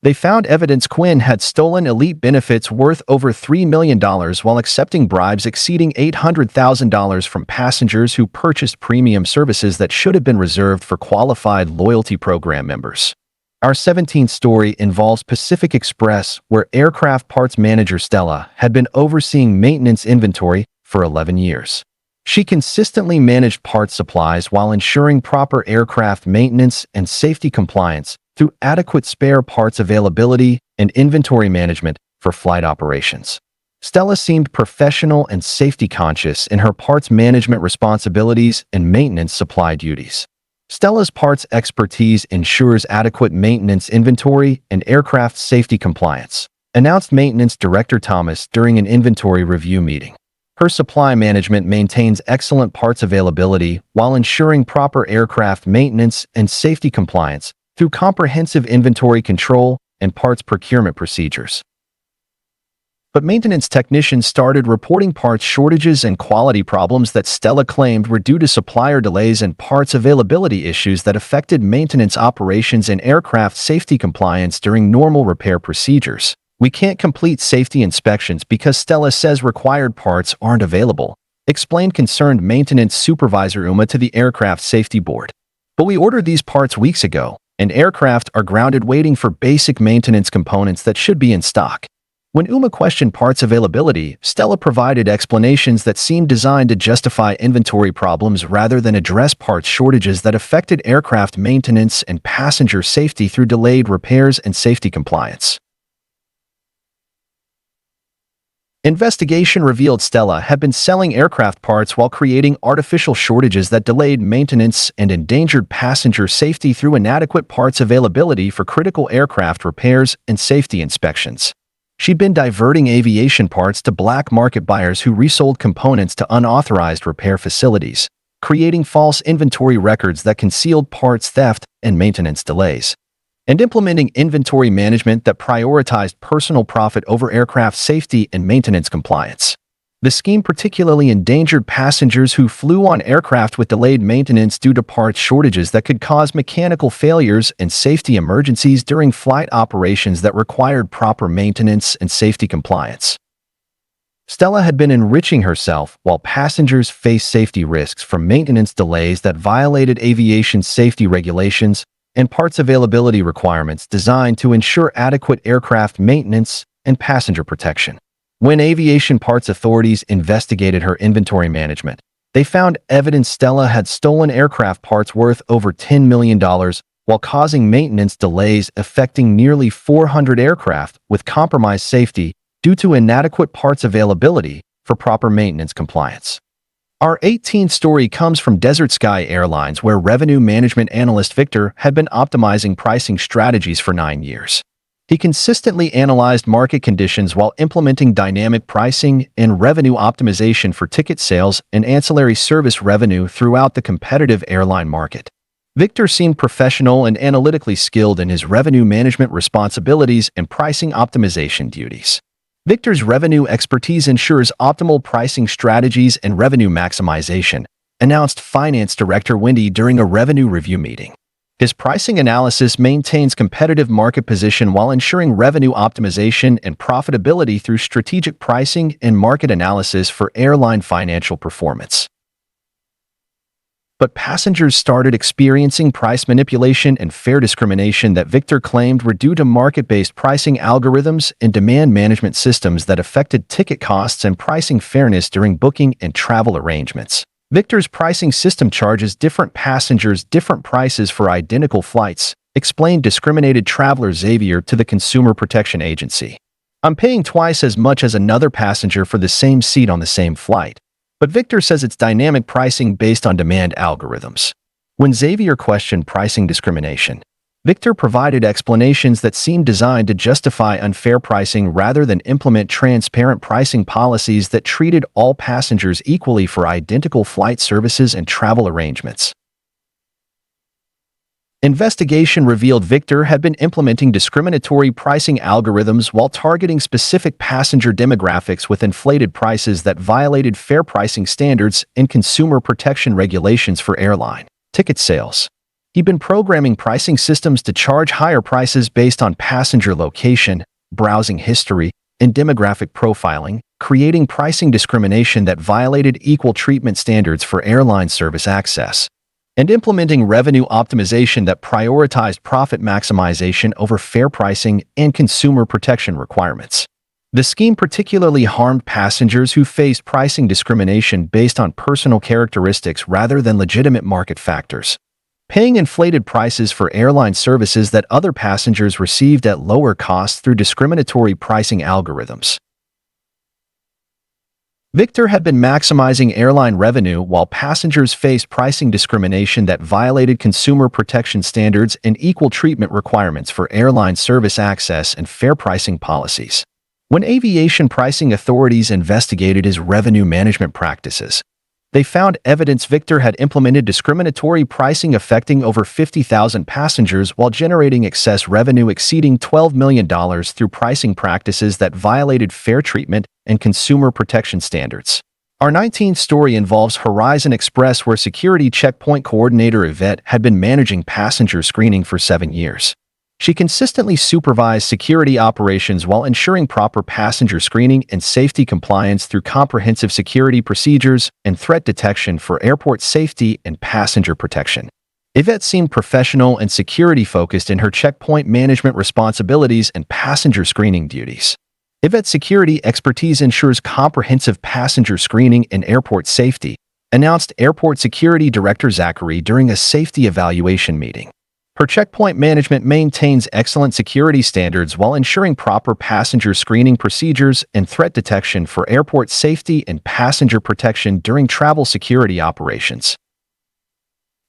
they found evidence Quinn had stolen elite benefits worth over $3 million while accepting bribes exceeding $800,000 from passengers who purchased premium services that should have been reserved for qualified loyalty program members. Our 17th story involves Pacific Express, where aircraft parts manager Stella had been overseeing maintenance inventory for 11 years. She consistently managed parts supplies while ensuring proper aircraft maintenance and safety compliance through adequate spare parts availability and inventory management for flight operations. Stella seemed professional and safety-conscious in her parts management responsibilities and maintenance supply duties. Stella's parts expertise ensures adequate maintenance inventory and aircraft safety compliance, announced Maintenance Director Thomas during an inventory review meeting. Her supply management maintains excellent parts availability while ensuring proper aircraft maintenance and safety compliance through comprehensive inventory control and parts procurement procedures. But maintenance technicians started reporting parts shortages and quality problems that Stella claimed were due to supplier delays and parts availability issues that affected maintenance operations and aircraft safety compliance during normal repair procedures. We can't complete safety inspections because Stella says required parts aren't available, explained concerned maintenance supervisor Uma to the Aircraft Safety Board. But we ordered these parts weeks ago, and aircraft are grounded waiting for basic maintenance components that should be in stock. When Uma questioned parts availability, Stella provided explanations that seemed designed to justify inventory problems rather than address parts shortages that affected aircraft maintenance and passenger safety through delayed repairs and safety compliance. Investigation revealed Stella had been selling aircraft parts while creating artificial shortages that delayed maintenance and endangered passenger safety through inadequate parts availability for critical aircraft repairs and safety inspections. She'd been diverting aviation parts to black market buyers who resold components to unauthorized repair facilities, creating false inventory records that concealed parts theft and maintenance delays, and implementing inventory management that prioritized personal profit over aircraft safety and maintenance compliance. The scheme particularly endangered passengers who flew on aircraft with delayed maintenance due to parts shortages that could cause mechanical failures and safety emergencies during flight operations that required proper maintenance and safety compliance. Stella had been enriching herself while passengers faced safety risks from maintenance delays that violated aviation safety regulations and parts availability requirements designed to ensure adequate aircraft maintenance and passenger protection. When aviation parts authorities investigated her inventory management, they found evidence Stella had stolen aircraft parts worth over $10 million while causing maintenance delays affecting nearly 400 aircraft with compromised safety due to inadequate parts availability for proper maintenance compliance. Our 18th story comes from Desert Sky Airlines, where revenue management analyst Victor had been optimizing pricing strategies for 9 years. He consistently analyzed market conditions while implementing dynamic pricing and revenue optimization for ticket sales and ancillary service revenue throughout the competitive airline market. Victor seemed professional and analytically skilled in his revenue management responsibilities and pricing optimization duties. Victor's revenue expertise ensures optimal pricing strategies and revenue maximization, announced Finance Director Wendy during a revenue review meeting. His pricing analysis maintains competitive market position while ensuring revenue optimization and profitability through strategic pricing and market analysis for airline financial performance. But passengers started experiencing price manipulation and fare discrimination that Victor claimed were due to market-based pricing algorithms and demand management systems that affected ticket costs and pricing fairness during booking and travel arrangements. Victor's pricing system charges different passengers different prices for identical flights, explained discriminated traveler Xavier to the Consumer Protection Agency. I'm paying twice as much as another passenger for the same seat on the same flight. But Victor says it's dynamic pricing based on demand algorithms. When Xavier questioned pricing discrimination, Victor provided explanations that seemed designed to justify unfair pricing rather than implement transparent pricing policies that treated all passengers equally for identical flight services and travel arrangements. Investigation revealed Victor had been implementing discriminatory pricing algorithms while targeting specific passenger demographics with inflated prices that violated fair pricing standards and consumer protection regulations for airline ticket sales. He'd been programming pricing systems to charge higher prices based on passenger location, browsing history, and demographic profiling, creating pricing discrimination that violated equal treatment standards for airline service access, and implementing revenue optimization that prioritized profit maximization over fair pricing and consumer protection requirements. The scheme particularly harmed passengers who faced pricing discrimination based on personal characteristics rather than legitimate market factors, paying inflated prices for airline services that other passengers received at lower costs through discriminatory pricing algorithms. Victor had been maximizing airline revenue while passengers faced pricing discrimination that violated consumer protection standards and equal treatment requirements for airline service access and fair pricing policies. When aviation pricing authorities investigated his revenue management practices, they found evidence Victor had implemented discriminatory pricing affecting over 50,000 passengers while generating excess revenue exceeding $12 million through pricing practices that violated fair treatment and consumer protection standards. Our 19th story involves Horizon Express, where security checkpoint coordinator Yvette had been managing passenger screening for 7 years. She consistently supervised security operations while ensuring proper passenger screening and safety compliance through comprehensive security procedures and threat detection for airport safety and passenger protection. Yvette seemed professional and security-focused in her checkpoint management responsibilities and passenger screening duties. Yvette's security expertise ensures comprehensive passenger screening and airport safety, announced Airport Security Director Zachary during a safety evaluation meeting. Her checkpoint management maintains excellent security standards while ensuring proper passenger screening procedures and threat detection for airport safety and passenger protection during travel security operations.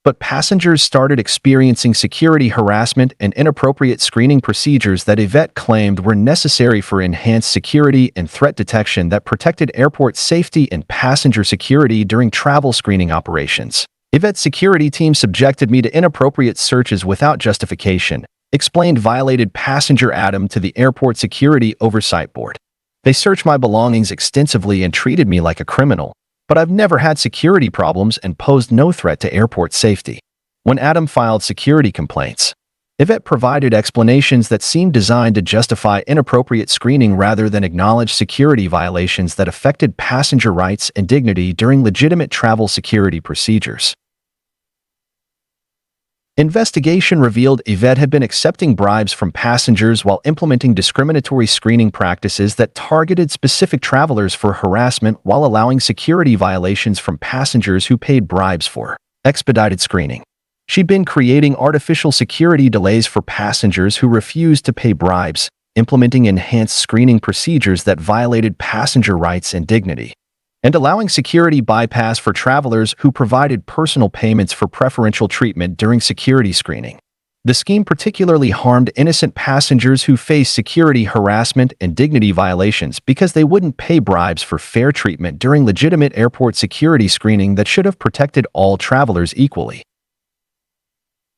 But passengers started experiencing security harassment and inappropriate screening procedures that Yvette claimed were necessary for enhanced security and threat detection that protected airport safety and passenger security during travel screening operations. Yvette's security team subjected me to inappropriate searches without justification, explained violated passenger Adam to the Airport Security Oversight Board. They searched my belongings extensively and treated me like a criminal, but I've never had security problems and posed no threat to airport safety. When Adam filed security complaints, Yvette provided explanations that seemed designed to justify inappropriate screening rather than acknowledge security violations that affected passenger rights and dignity during legitimate travel security procedures. Investigation revealed Yvette had been accepting bribes from passengers while implementing discriminatory screening practices that targeted specific travelers for harassment while allowing security violations from passengers who paid bribes for expedited screening. She'd been creating artificial security delays for passengers who refused to pay bribes, implementing enhanced screening procedures that violated passenger rights and dignity, and allowing security bypass for travelers who provided personal payments for preferential treatment during security screening. The scheme particularly harmed innocent passengers who faced security harassment and dignity violations because they wouldn't pay bribes for fair treatment during legitimate airport security screening that should have protected all travelers equally.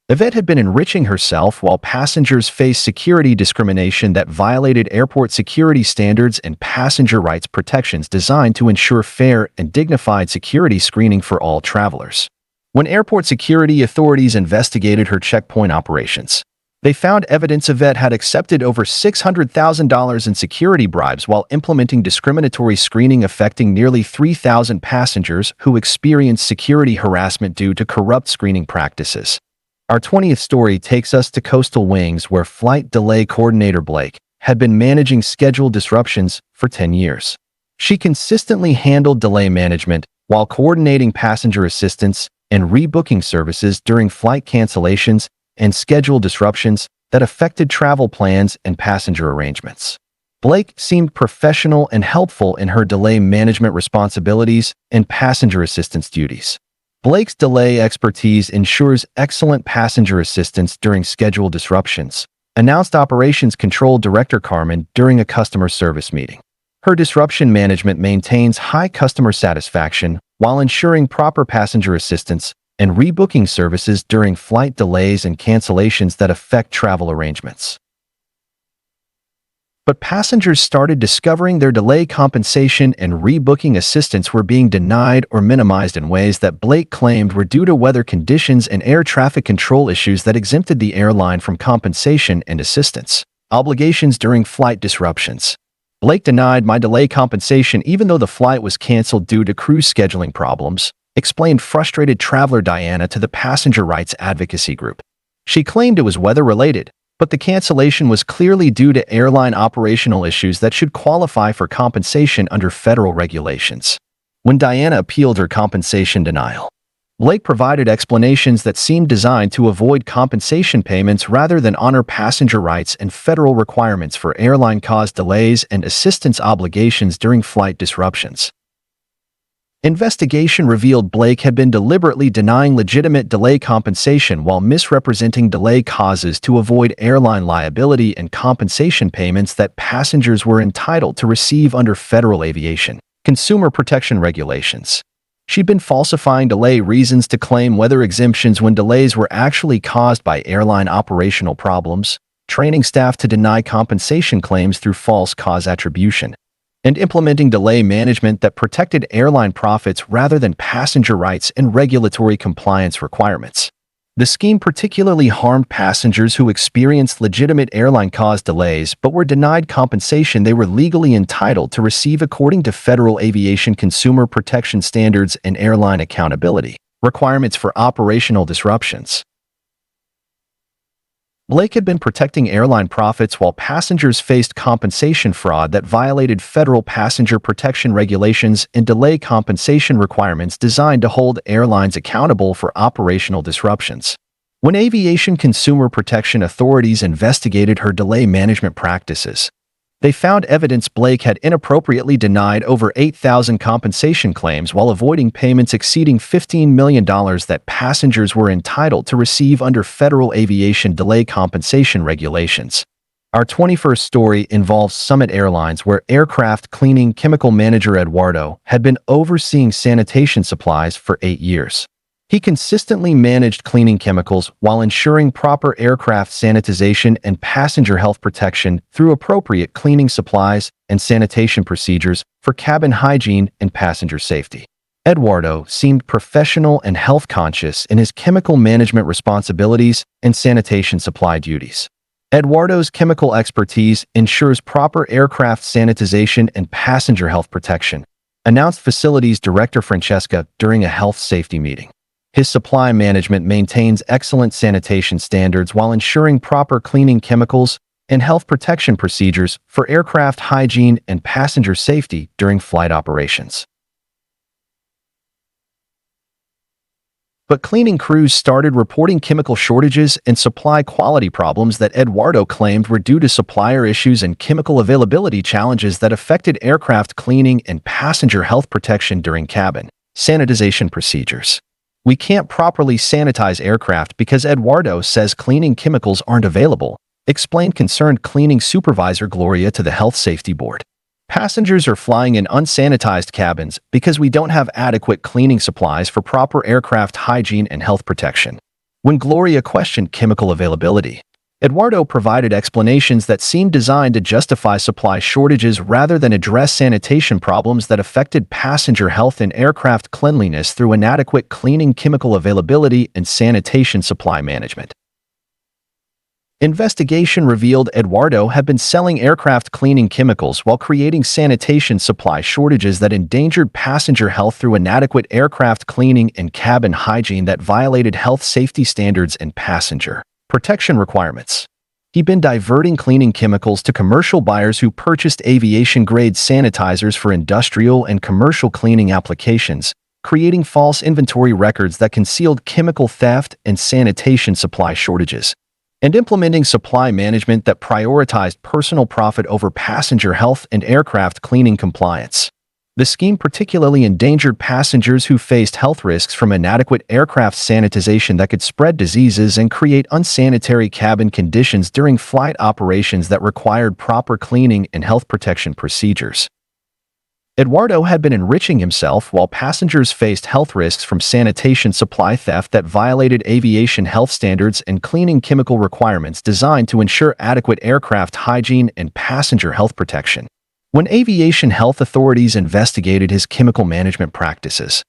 Yvette had been enriching herself while passengers faced security discrimination that violated airport security standards and passenger rights protections designed to ensure fair and dignified security screening for all travelers. When airport security authorities investigated her checkpoint operations, they found evidence Yvette had accepted over $600,000 in security bribes while implementing discriminatory screening affecting nearly 3,000 passengers who experienced security harassment due to corrupt screening practices. Our 20th story takes us to Coastal Wings, where flight delay coordinator Blake had been managing schedule disruptions for 10 years. She consistently handled delay management while coordinating passenger assistance and rebooking services during flight cancellations and schedule disruptions that affected travel plans and passenger arrangements. Blake seemed professional and helpful in her delay management responsibilities and passenger assistance duties. Blake's delay expertise ensures excellent passenger assistance during schedule disruptions, announced Operations Control Director Carmen during a customer service meeting. Her disruption management maintains high customer satisfaction while ensuring proper passenger assistance and rebooking services during flight delays and cancellations that affect travel arrangements. But passengers started discovering their delay compensation and rebooking assistance were being denied or minimized in ways that Blake claimed were due to weather conditions and air traffic control issues that exempted the airline from compensation and assistance obligations during flight disruptions. Blake denied my delay compensation even though the flight was canceled due to crew scheduling problems, explained frustrated traveler Diana to the passenger rights advocacy group. She claimed it was weather-related, but the cancellation was clearly due to airline operational issues that should qualify for compensation under federal regulations. When Diana appealed her compensation denial, Blake provided explanations that seemed designed to avoid compensation payments rather than honor passenger rights and federal requirements for airline-caused delays and assistance obligations during flight disruptions. Investigation revealed Blake had been deliberately denying legitimate delay compensation while misrepresenting delay causes to avoid airline liability and compensation payments that passengers were entitled to receive under federal aviation consumer protection regulations. She'd been falsifying delay reasons to claim weather exemptions when delays were actually caused by airline operational problems, training staff to deny compensation claims through false cause attribution, and implementing delay management that protected airline profits rather than passenger rights and regulatory compliance requirements. The scheme particularly harmed passengers who experienced legitimate airline-caused delays but were denied compensation they were legally entitled to receive according to federal aviation consumer protection standards and airline accountability requirements for operational disruptions. Blake had been protecting airline profits while passengers faced compensation fraud that violated federal passenger protection regulations and delay compensation requirements designed to hold airlines accountable for operational disruptions. When aviation consumer protection authorities investigated her delay management practices, they found evidence Blake had inappropriately denied over 8,000 compensation claims while avoiding payments exceeding $15 million that passengers were entitled to receive under federal aviation delay compensation regulations. Our 21st story involves Summit Airlines, where aircraft cleaning chemical manager Eduardo had been overseeing sanitation supplies for 8 years. He consistently managed cleaning chemicals while ensuring proper aircraft sanitization and passenger health protection through appropriate cleaning supplies and sanitation procedures for cabin hygiene and passenger safety. Eduardo seemed professional and health-conscious in his chemical management responsibilities and sanitation supply duties. Eduardo's chemical expertise ensures proper aircraft sanitization and passenger health protection, announced Facilities Director Francesca during a health safety meeting. His supply management maintains excellent sanitation standards while ensuring proper cleaning chemicals and health protection procedures for aircraft hygiene and passenger safety during flight operations. But cleaning crews started reporting chemical shortages and supply quality problems that Eduardo claimed were due to supplier issues and chemical availability challenges that affected aircraft cleaning and passenger health protection during cabin sanitization procedures. "We can't properly sanitize aircraft because Eduardo says cleaning chemicals aren't available," explained concerned cleaning supervisor Gloria to the Health Safety Board. "Passengers are flying in unsanitized cabins because we don't have adequate cleaning supplies for proper aircraft hygiene and health protection." When Gloria questioned chemical availability, Eduardo provided explanations that seemed designed to justify supply shortages rather than address sanitation problems that affected passenger health and aircraft cleanliness through inadequate cleaning chemical availability and sanitation supply management. Investigation revealed Eduardo had been selling aircraft cleaning chemicals while creating sanitation supply shortages that endangered passenger health through inadequate aircraft cleaning and cabin hygiene that violated health safety standards and passenger protection requirements. He'd been diverting cleaning chemicals to commercial buyers who purchased aviation-grade sanitizers for industrial and commercial cleaning applications, creating false inventory records that concealed chemical theft and sanitation supply shortages, and implementing supply management that prioritized personal profit over passenger health and aircraft cleaning compliance. The scheme particularly endangered passengers who faced health risks from inadequate aircraft sanitization that could spread diseases and create unsanitary cabin conditions during flight operations that required proper cleaning and health protection procedures. Eduardo had been enriching himself while passengers faced health risks from sanitation supply theft that violated aviation health standards and cleaning chemical requirements designed to ensure adequate aircraft hygiene and passenger health protection. When aviation health authorities investigated his chemical management practices,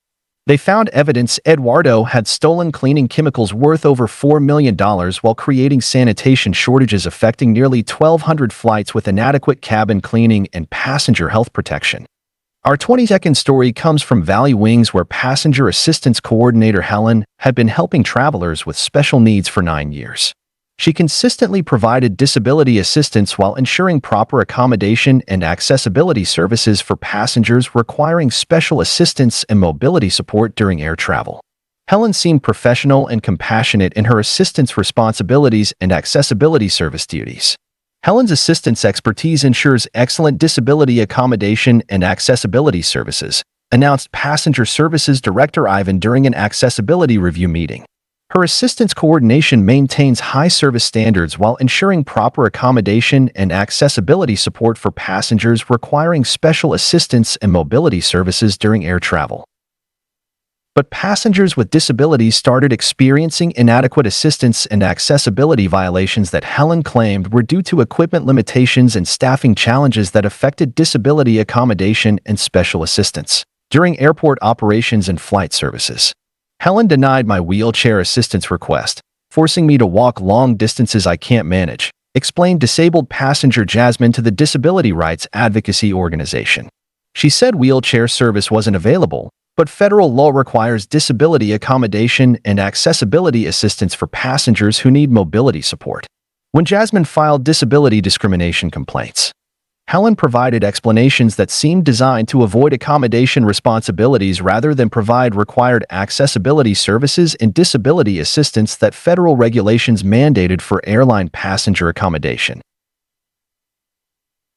they found evidence Eduardo had stolen cleaning chemicals worth over $4 million while creating sanitation shortages affecting nearly 1,200 flights with inadequate cabin cleaning and passenger health protection. Our 20-second story comes from Valley Wings, where Passenger Assistance Coordinator Helen had been helping travelers with special needs for 9 years. She consistently provided disability assistance while ensuring proper accommodation and accessibility services for passengers requiring special assistance and mobility support during air travel. Helen seemed professional and compassionate in her assistance responsibilities and accessibility service duties. Helen's assistance expertise ensures excellent disability accommodation and accessibility services, announced Passenger Services Director Ivan during an accessibility review meeting. Her assistance coordination maintains high service standards while ensuring proper accommodation and accessibility support for passengers requiring special assistance and mobility services during air travel. But passengers with disabilities started experiencing inadequate assistance and accessibility violations that Helen claimed were due to equipment limitations and staffing challenges that affected disability accommodation and special assistance during airport operations and flight services. Helen denied my wheelchair assistance request, forcing me to walk long distances I can't manage, explained disabled passenger Jasmine to the Disability Rights Advocacy Organization. She said wheelchair service wasn't available, but federal law requires disability accommodation and accessibility assistance for passengers who need mobility support. When Jasmine filed disability discrimination complaints, Helen provided explanations that seemed designed to avoid accommodation responsibilities rather than provide required accessibility services and disability assistance that federal regulations mandated for airline passenger accommodation.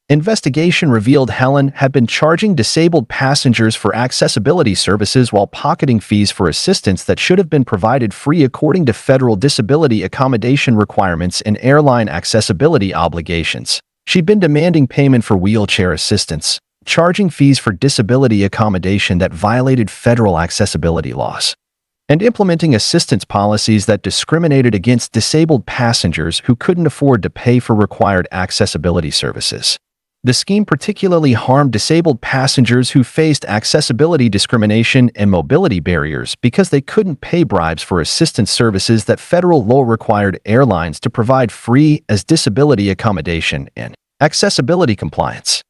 Investigation revealed Helen had been charging disabled passengers for accessibility services while pocketing fees for assistance that should have been provided free according to federal disability accommodation requirements and airline accessibility obligations. She'd been demanding payment for wheelchair assistance, charging fees for disability accommodation that violated federal accessibility laws. and implementing assistance policies that discriminated against disabled passengers who couldn't afford to pay for required accessibility services. The scheme particularly harmed disabled passengers who faced accessibility discrimination and mobility barriers because they couldn't pay bribes for assistance services that federal law required airlines to provide free as disability accommodation and accessibility compliance.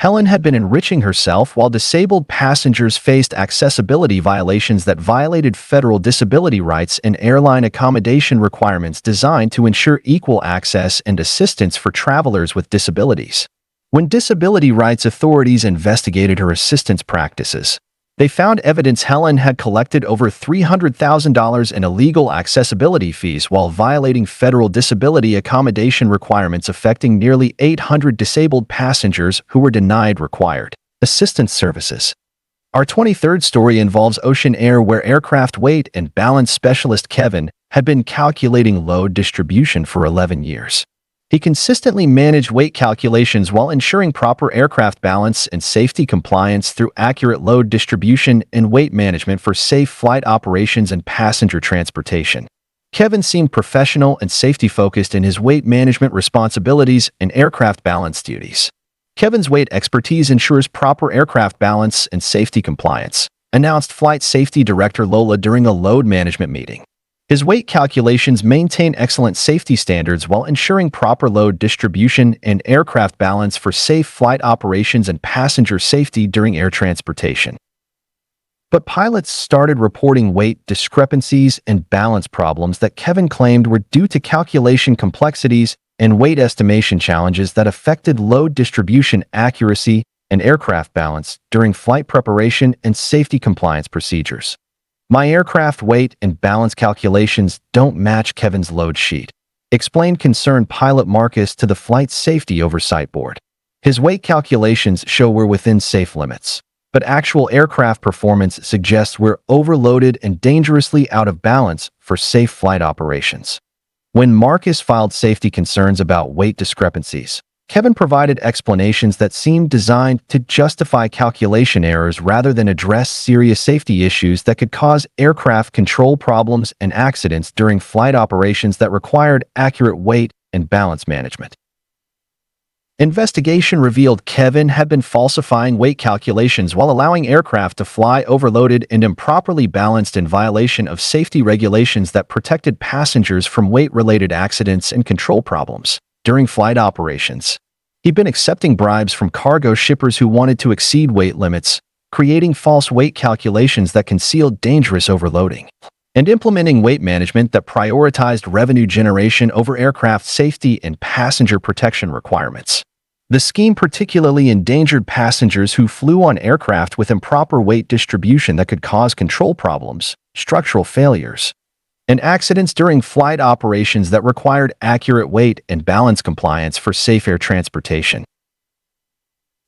Helen had been enriching herself while disabled passengers faced accessibility violations that violated federal disability rights and airline accommodation requirements designed to ensure equal access and assistance for travelers with disabilities. When disability rights authorities investigated her assistance practices, they found evidence Helen had collected over $300,000 in illegal accessibility fees while violating federal disability accommodation requirements affecting nearly 800 disabled passengers who were denied required assistance services. Our 23rd story involves Ocean Air, where aircraft weight and balance specialist Kevin had been calculating load distribution for 11 years. He consistently managed weight calculations while ensuring proper aircraft balance and safety compliance through accurate load distribution and weight management for safe flight operations and passenger transportation. Kevin seemed professional and safety-focused in his weight management responsibilities and aircraft balance duties. Kevin's weight expertise ensures proper aircraft balance and safety compliance, announced Flight Safety Director Lola during a load management meeting. His weight calculations maintain excellent safety standards while ensuring proper load distribution and aircraft balance for safe flight operations and passenger safety during air transportation. But pilots started reporting weight discrepancies and balance problems that Kevin claimed were due to calculation complexities and weight estimation challenges that affected load distribution accuracy and aircraft balance during flight preparation and safety compliance procedures. "My aircraft weight and balance calculations don't match Kevin's load sheet," explained concerned pilot Marcus to the Flight Safety Oversight Board. "His weight calculations show we're within safe limits, but actual aircraft performance suggests we're overloaded and dangerously out of balance for safe flight operations." When Marcus filed safety concerns about weight discrepancies, Kevin provided explanations that seemed designed to justify calculation errors rather than address serious safety issues that could cause aircraft control problems and accidents during flight operations that required accurate weight and balance management. Investigation revealed Kevin had been falsifying weight calculations while allowing aircraft to fly overloaded and improperly balanced in violation of safety regulations that protected passengers from weight-related accidents and control problems during flight operations. He'd been accepting bribes from cargo shippers who wanted to exceed weight limits, creating false weight calculations that concealed dangerous overloading, and implementing weight management that prioritized revenue generation over aircraft safety and passenger protection requirements. The scheme particularly endangered passengers who flew on aircraft with improper weight distribution that could cause control problems, structural failures, and accidents during flight operations that required accurate weight and balance compliance for safe air transportation.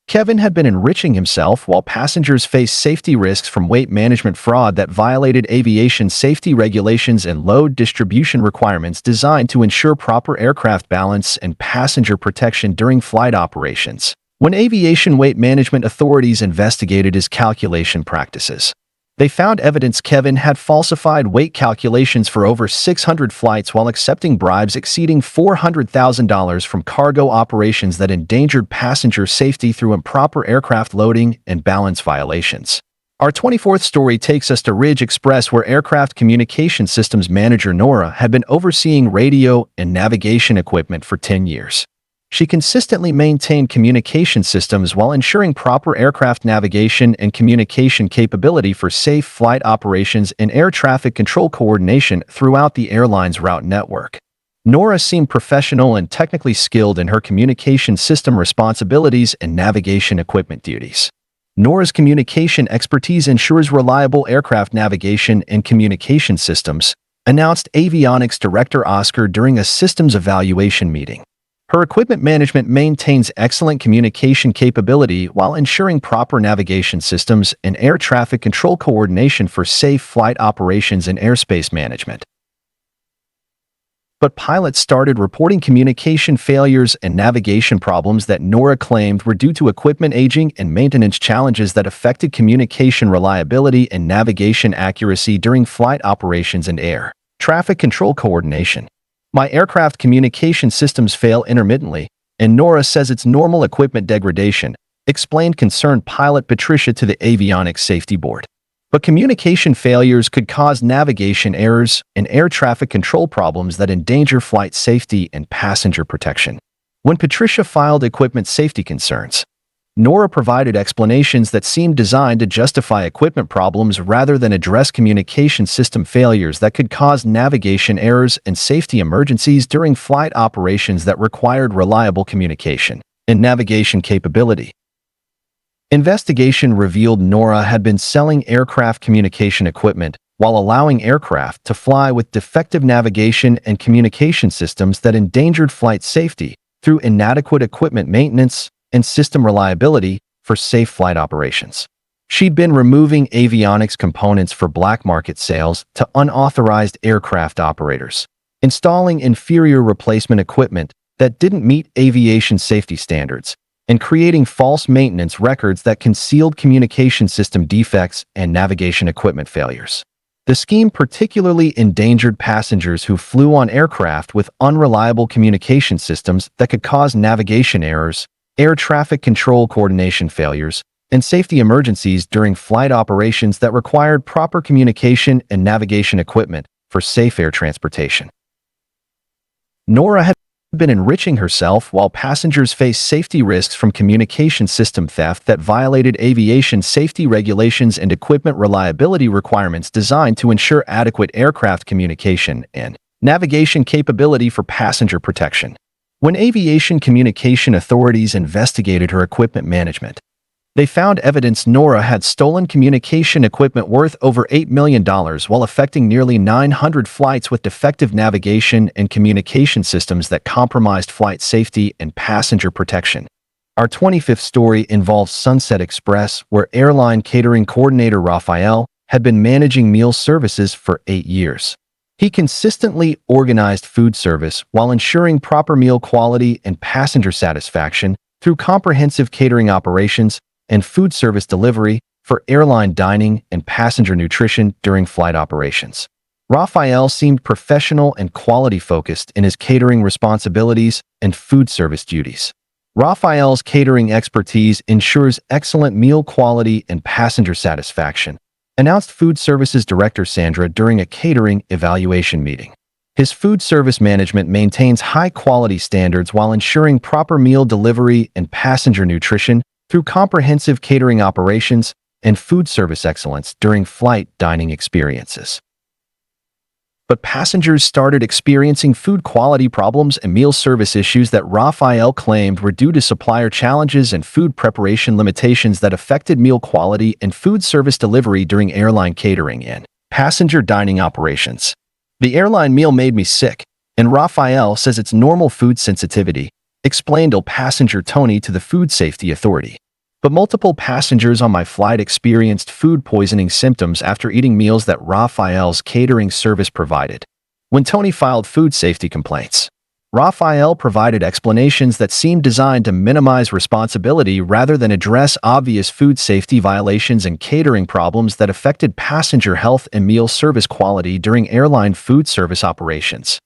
Kevin had been enriching himself while passengers faced safety risks from weight management fraud that violated aviation safety regulations and load distribution requirements designed to ensure proper aircraft balance and passenger protection during flight operations. When aviation weight management authorities investigated his calculation practices, they found evidence Kevin had falsified weight calculations for over 600 flights while accepting bribes exceeding $400,000 from cargo operations that endangered passenger safety through improper aircraft loading and balance violations. Our 24th story takes us to Ridge Express, where aircraft communication systems manager Nora had been overseeing radio and navigation equipment for 10 years. She consistently maintained communication systems while ensuring proper aircraft navigation and communication capability for safe flight operations and air traffic control coordination throughout the airline's route network. Nora seemed professional and technically skilled in her communication system responsibilities and navigation equipment duties. Nora's communication expertise ensures reliable aircraft navigation and communication systems, announced avionics director Oscar during a systems evaluation meeting. Her equipment management maintains excellent communication capability while ensuring proper navigation systems and air traffic control coordination for safe flight operations and airspace management. But pilots started reporting communication failures and navigation problems that Nora claimed were due to equipment aging and maintenance challenges that affected communication reliability and navigation accuracy during flight operations and air traffic control coordination. My aircraft communication systems fail intermittently, and Nora says it's normal equipment degradation, explained concerned pilot Patricia to the Avionics Safety Board. But communication failures could cause navigation errors and air traffic control problems that endanger flight safety and passenger protection. When Patricia filed equipment safety concerns, Nora provided explanations that seemed designed to justify equipment problems rather than address communication system failures that could cause navigation errors and safety emergencies during flight operations that required reliable communication and navigation capability. Investigation revealed Nora had been selling aircraft communication equipment while allowing aircraft to fly with defective navigation and communication systems that endangered flight safety through inadequate equipment maintenance and system reliability for safe flight operations. She'd been removing avionics components for black market sales to unauthorized aircraft operators, installing inferior replacement equipment that didn't meet aviation safety standards, and creating false maintenance records that concealed communication system defects and navigation equipment failures. The scheme particularly endangered passengers who flew on aircraft with unreliable communication systems that could cause navigation errors, air traffic control coordination failures, and safety emergencies during flight operations that required proper communication and navigation equipment for safe air transportation. Nora had been enriching herself while passengers faced safety risks from communication system theft that violated aviation safety regulations and equipment reliability requirements designed to ensure adequate aircraft communication and navigation capability for passenger protection. When aviation communication authorities investigated her equipment management, they found evidence Nora had stolen communication equipment worth over $8 million while affecting nearly 900 flights with defective navigation and communication systems that compromised flight safety and passenger protection. Our 25th story involves Sunset Express, where airline catering coordinator Raphael had been managing meal services for 8 years. He consistently organized food service while ensuring proper meal quality and passenger satisfaction through comprehensive catering operations and food service delivery for airline dining and passenger nutrition during flight operations. Raphael seemed professional and quality-focused in his catering responsibilities and food service duties. Raphael's catering expertise ensures excellent meal quality and passenger satisfaction, announced Food Services Director Sandra during a catering evaluation meeting. His food service management maintains high-quality standards while ensuring proper meal delivery and passenger nutrition through comprehensive catering operations and food service excellence during flight dining experiences. But passengers started experiencing food quality problems and meal service issues that Raphael claimed were due to supplier challenges and food preparation limitations that affected meal quality and food service delivery during airline catering and passenger dining operations. The airline meal made me sick, and Raphael says it's normal food sensitivity, explained a passenger Tony to the Food Safety Authority. But multiple passengers on my flight experienced food poisoning symptoms after eating meals that Raphael's catering service provided. When Tony filed food safety complaints, Raphael provided explanations that seemed designed to minimize responsibility rather than address obvious food safety violations and catering problems that affected passenger health and meal service quality during airline food service operations.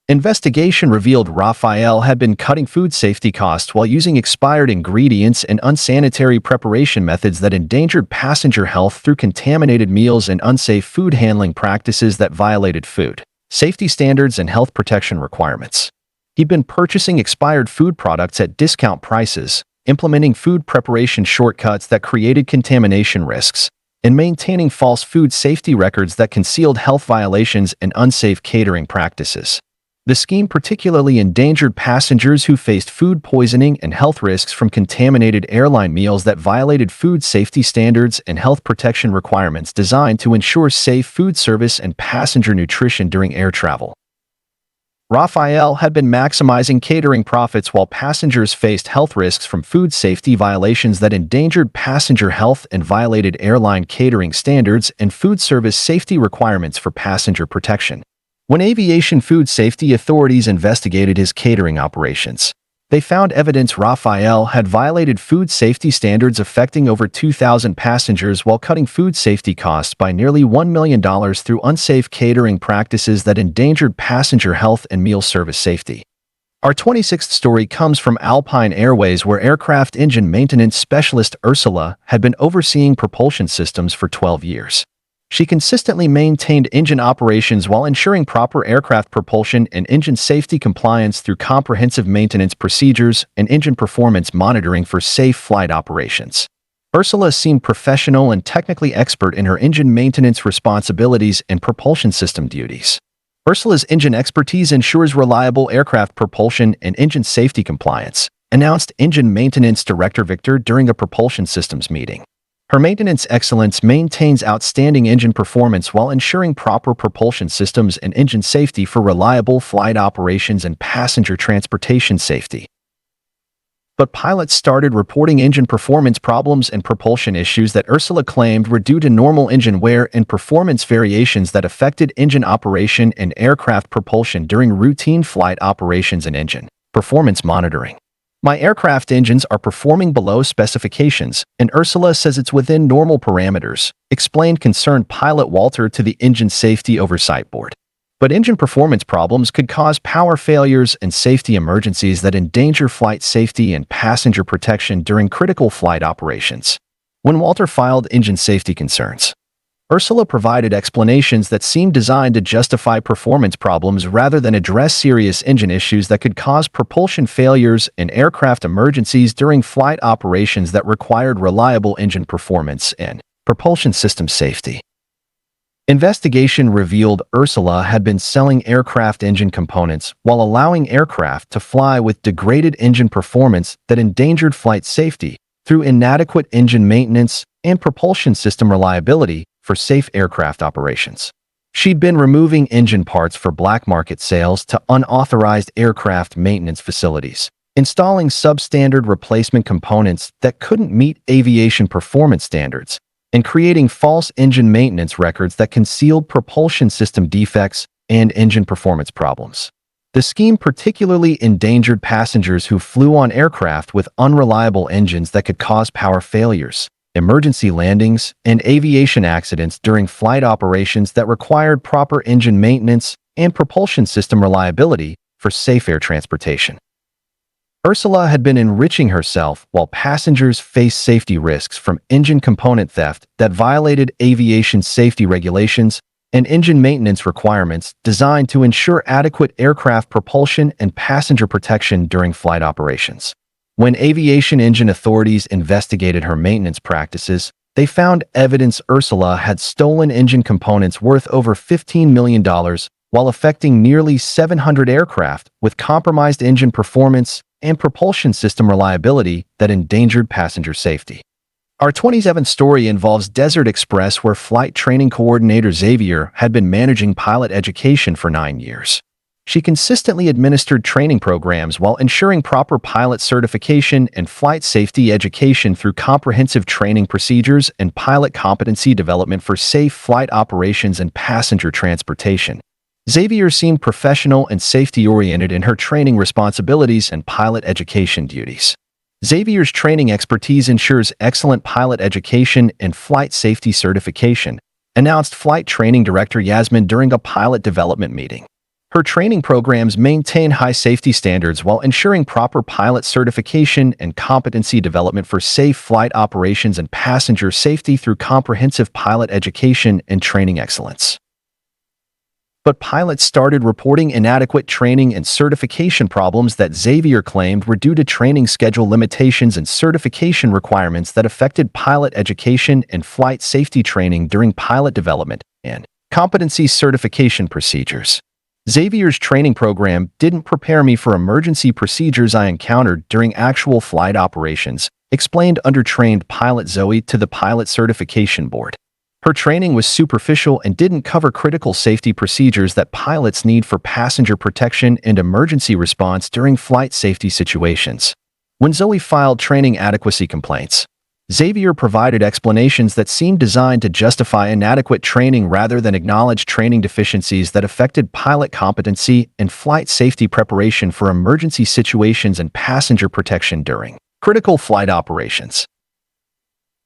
Investigation revealed Raphael had been cutting food safety costs while using expired ingredients and unsanitary preparation methods that endangered passenger health through contaminated meals and unsafe food handling practices that violated food safety standards and health protection requirements. He'd been purchasing expired food products at discount prices, implementing food preparation shortcuts that created contamination risks, and maintaining false food safety records that concealed health violations and unsafe catering practices. The scheme particularly endangered passengers who faced food poisoning and health risks from contaminated airline meals that violated food safety standards and health protection requirements designed to ensure safe food service and passenger nutrition during air travel. Raphael had been maximizing catering profits while passengers faced health risks from food safety violations that endangered passenger health and violated airline catering standards and food service safety requirements for passenger protection. When aviation food safety authorities investigated his catering operations, they found evidence Raphael had violated food safety standards affecting over 2,000 passengers while cutting food safety costs by nearly $1 million through unsafe catering practices that endangered passenger health and meal service safety. Our 26th story comes from Alpine Airways, where aircraft engine maintenance specialist Ursula had been overseeing propulsion systems for 12 years. She consistently maintained engine operations while ensuring proper aircraft propulsion and engine safety compliance through comprehensive maintenance procedures and engine performance monitoring for safe flight operations. Ursula seemed professional and technically expert in her engine maintenance responsibilities and propulsion system duties. Ursula's engine expertise ensures reliable aircraft propulsion and engine safety compliance, announced Engine Maintenance Director Victor during a propulsion systems meeting. Her maintenance excellence maintains outstanding engine performance while ensuring proper propulsion systems and engine safety for reliable flight operations and passenger transportation safety. But pilots started reporting engine performance problems and propulsion issues that Ursula claimed were due to normal engine wear and performance variations that affected engine operation and aircraft propulsion during routine flight operations and engine performance monitoring. My aircraft engines are performing below specifications, and Ursula says it's within normal parameters, explained concerned pilot Walter to the Engine Safety Oversight Board. But engine performance problems could cause power failures and safety emergencies that endanger flight safety and passenger protection during critical flight operations. When Walter filed engine safety concerns, Ursula provided explanations that seemed designed to justify performance problems rather than address serious engine issues that could cause propulsion failures and aircraft emergencies during flight operations that required reliable engine performance and propulsion system safety. Investigation revealed Ursula had been selling aircraft engine components while allowing aircraft to fly with degraded engine performance that endangered flight safety through inadequate engine maintenance and propulsion system reliability for safe aircraft operations. She'd been removing engine parts for black market sales to unauthorized aircraft maintenance facilities, installing substandard replacement components that couldn't meet aviation performance standards, and creating false engine maintenance records that concealed propulsion system defects and engine performance problems. The scheme particularly endangered passengers who flew on aircraft with unreliable engines that could cause power failures, emergency landings, and aviation accidents during flight operations that required proper engine maintenance and propulsion system reliability for safe air transportation. Ursula had been enriching herself while passengers faced safety risks from engine component theft that violated aviation safety regulations and engine maintenance requirements designed to ensure adequate aircraft propulsion and passenger protection during flight operations. When aviation engine authorities investigated her maintenance practices, they found evidence Ursula had stolen engine components worth over $15 million while affecting nearly 700 aircraft with compromised engine performance and propulsion system reliability that endangered passenger safety. Our 27th story involves Desert Express, where flight training coordinator Xavier had been managing pilot education for 9 years. She consistently administered training programs while ensuring proper pilot certification and flight safety education through comprehensive training procedures and pilot competency development for safe flight operations and passenger transportation. Xavier seemed professional and safety-oriented in her training responsibilities and pilot education duties. Xavier's training expertise ensures excellent pilot education and flight safety certification, announced Flight Training Director Yasmin during a pilot development meeting. Her training programs maintain high safety standards while ensuring proper pilot certification and competency development for safe flight operations and passenger safety through comprehensive pilot education and training excellence. But pilots started reporting inadequate training and certification problems that Xavier claimed were due to training schedule limitations and certification requirements that affected pilot education and flight safety training during pilot development and competency certification procedures. Xavier's training program didn't prepare me for emergency procedures I encountered during actual flight operations, explained undertrained pilot Zoe to the Pilot Certification Board. Her training was superficial and didn't cover critical safety procedures that pilots need for passenger protection and emergency response during flight safety situations. When Zoe filed training adequacy complaints, Xavier provided explanations that seemed designed to justify inadequate training rather than acknowledge training deficiencies that affected pilot competency and flight safety preparation for emergency situations and passenger protection during critical flight operations.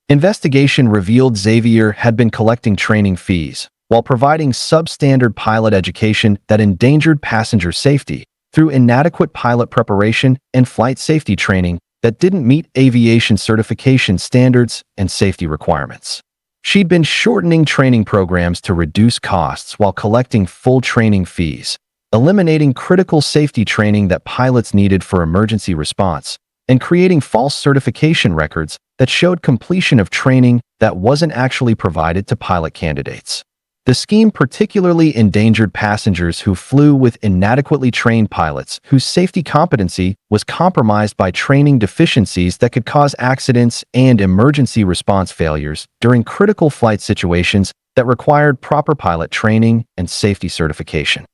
Investigation revealed Xavier had been collecting training fees while providing substandard pilot education that endangered passenger safety through inadequate pilot preparation and flight safety training that didn't meet aviation certification standards and safety requirements. She'd been shortening training programs to reduce costs while collecting full training fees, eliminating critical safety training that pilots needed for emergency response, and creating false certification records that showed completion of training that wasn't actually provided to pilot candidates. The scheme particularly endangered passengers who flew with inadequately trained pilots whose safety competency was compromised by training deficiencies that could cause accidents and emergency response failures during critical flight situations that required proper pilot training and safety certification.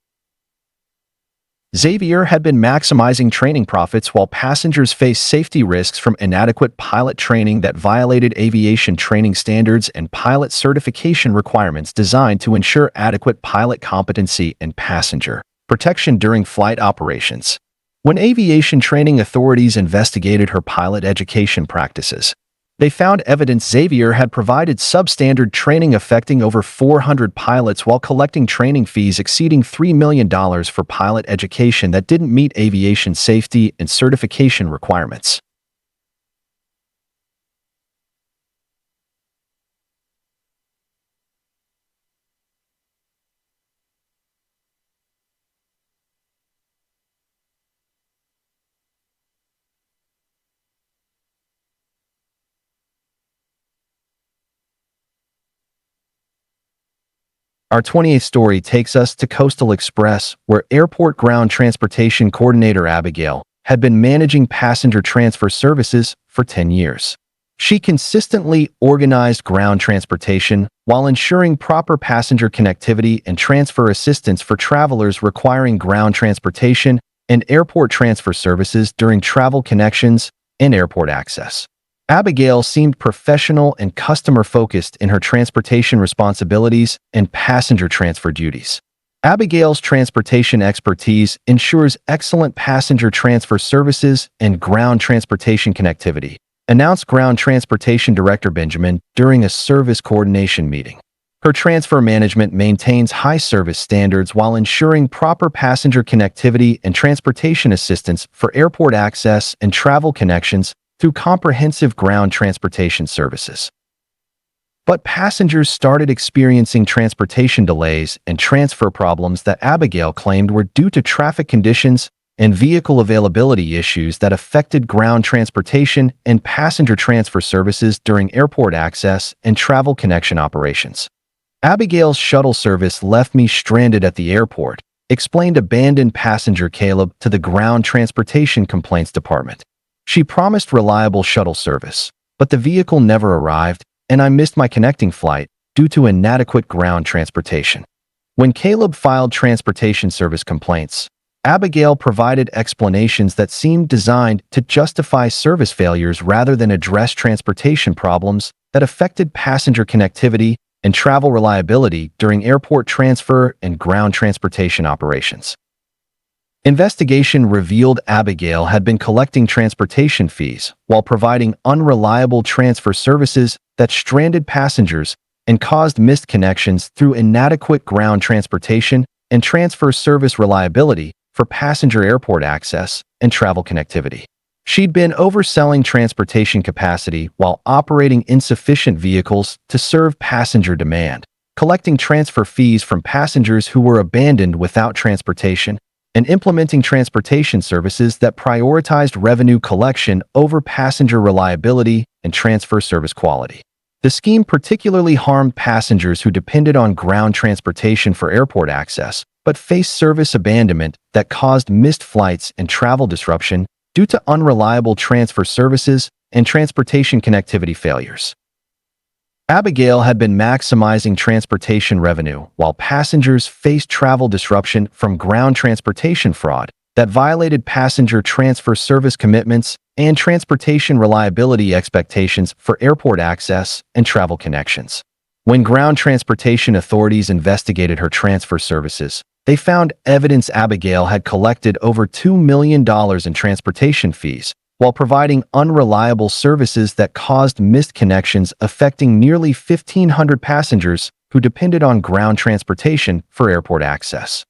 Xavier had been maximizing training profits while passengers faced safety risks from inadequate pilot training that violated aviation training standards and pilot certification requirements designed to ensure adequate pilot competency and passenger protection during flight operations. When aviation training authorities investigated her pilot education practices, they found evidence Xavier had provided substandard training affecting over 400 pilots while collecting training fees exceeding $3 million for pilot education that didn't meet aviation safety and certification requirements. Our 28th story takes us to Coastal Express, where airport ground transportation coordinator Abigail had been managing passenger transfer services for 10 years. She consistently organized ground transportation while ensuring proper passenger connectivity and transfer assistance for travelers requiring ground transportation and airport transfer services during travel connections and airport access. Abigail seemed professional and customer-focused in her transportation responsibilities and passenger transfer duties. Abigail's transportation expertise ensures excellent passenger transfer services and ground transportation connectivity, announced Ground Transportation Director Benjamin during a service coordination meeting. Her transfer management maintains high service standards while ensuring proper passenger connectivity and transportation assistance for airport access and travel connections through comprehensive ground transportation services. But passengers started experiencing transportation delays and transfer problems that Abigail claimed were due to traffic conditions and vehicle availability issues that affected ground transportation and passenger transfer services during airport access and travel connection operations. Abigail's shuttle service left me stranded at the airport, explained abandoned passenger Caleb to the Ground Transportation Complaints Department. She promised reliable shuttle service, but the vehicle never arrived, and I missed my connecting flight due to inadequate ground transportation. When Caleb filed transportation service complaints, Abigail provided explanations that seemed designed to justify service failures rather than address transportation problems that affected passenger connectivity and travel reliability during airport transfer and ground transportation operations. Investigation revealed Abigail had been collecting transportation fees while providing unreliable transfer services that stranded passengers and caused missed connections through inadequate ground transportation and transfer service reliability for passenger airport access and travel connectivity. She'd been overselling transportation capacity while operating insufficient vehicles to serve passenger demand, collecting transfer fees from passengers who were abandoned without transportation, and implementing transportation services that prioritized revenue collection over passenger reliability and transfer service quality. The scheme particularly harmed passengers who depended on ground transportation for airport access, but faced service abandonment that caused missed flights and travel disruption due to unreliable transfer services and transportation connectivity failures. Abigail had been maximizing transportation revenue while passengers faced travel disruption from ground transportation fraud that violated passenger transfer service commitments and transportation reliability expectations for airport access and travel connections. When ground transportation authorities investigated her transfer services, they found evidence Abigail had collected over $2 million in transportation fees while providing unreliable services that caused missed connections affecting nearly 1,500 passengers who depended on ground transportation for airport access.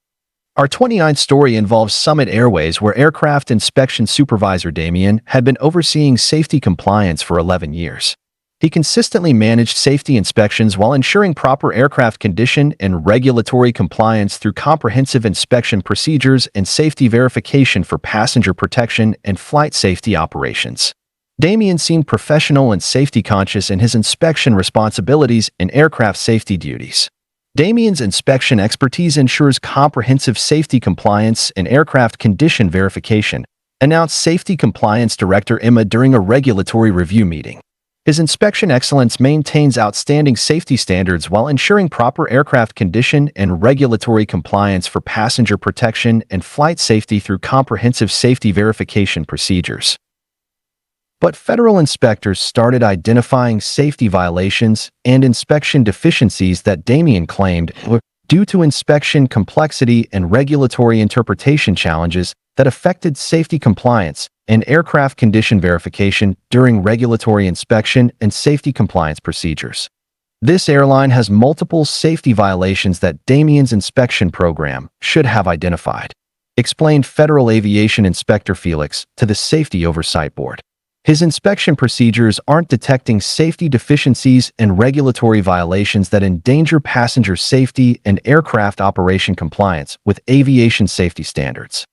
Our 29th story involves Summit Airways, where aircraft inspection supervisor Damien had been overseeing safety compliance for 11 years. He consistently managed safety inspections while ensuring proper aircraft condition and regulatory compliance through comprehensive inspection procedures and safety verification for passenger protection and flight safety operations. Damien seemed professional and safety conscious in his inspection responsibilities and aircraft safety duties. Damien's inspection expertise ensures comprehensive safety compliance and aircraft condition verification, announced Safety Compliance Director Emma during a regulatory review meeting. His inspection excellence maintains outstanding safety standards while ensuring proper aircraft condition and regulatory compliance for passenger protection and flight safety through comprehensive safety verification procedures. But federal inspectors started identifying safety violations and inspection deficiencies that Damien claimed were due to inspection complexity and regulatory interpretation challenges that affected safety compliance and aircraft condition verification during regulatory inspection and safety compliance procedures. This airline has multiple safety violations that Damien's inspection program should have identified, explained Federal Aviation Inspector Felix to the Safety Oversight Board. His inspection procedures aren't detecting safety deficiencies and regulatory violations that endanger passenger safety and aircraft operation compliance with aviation safety standards.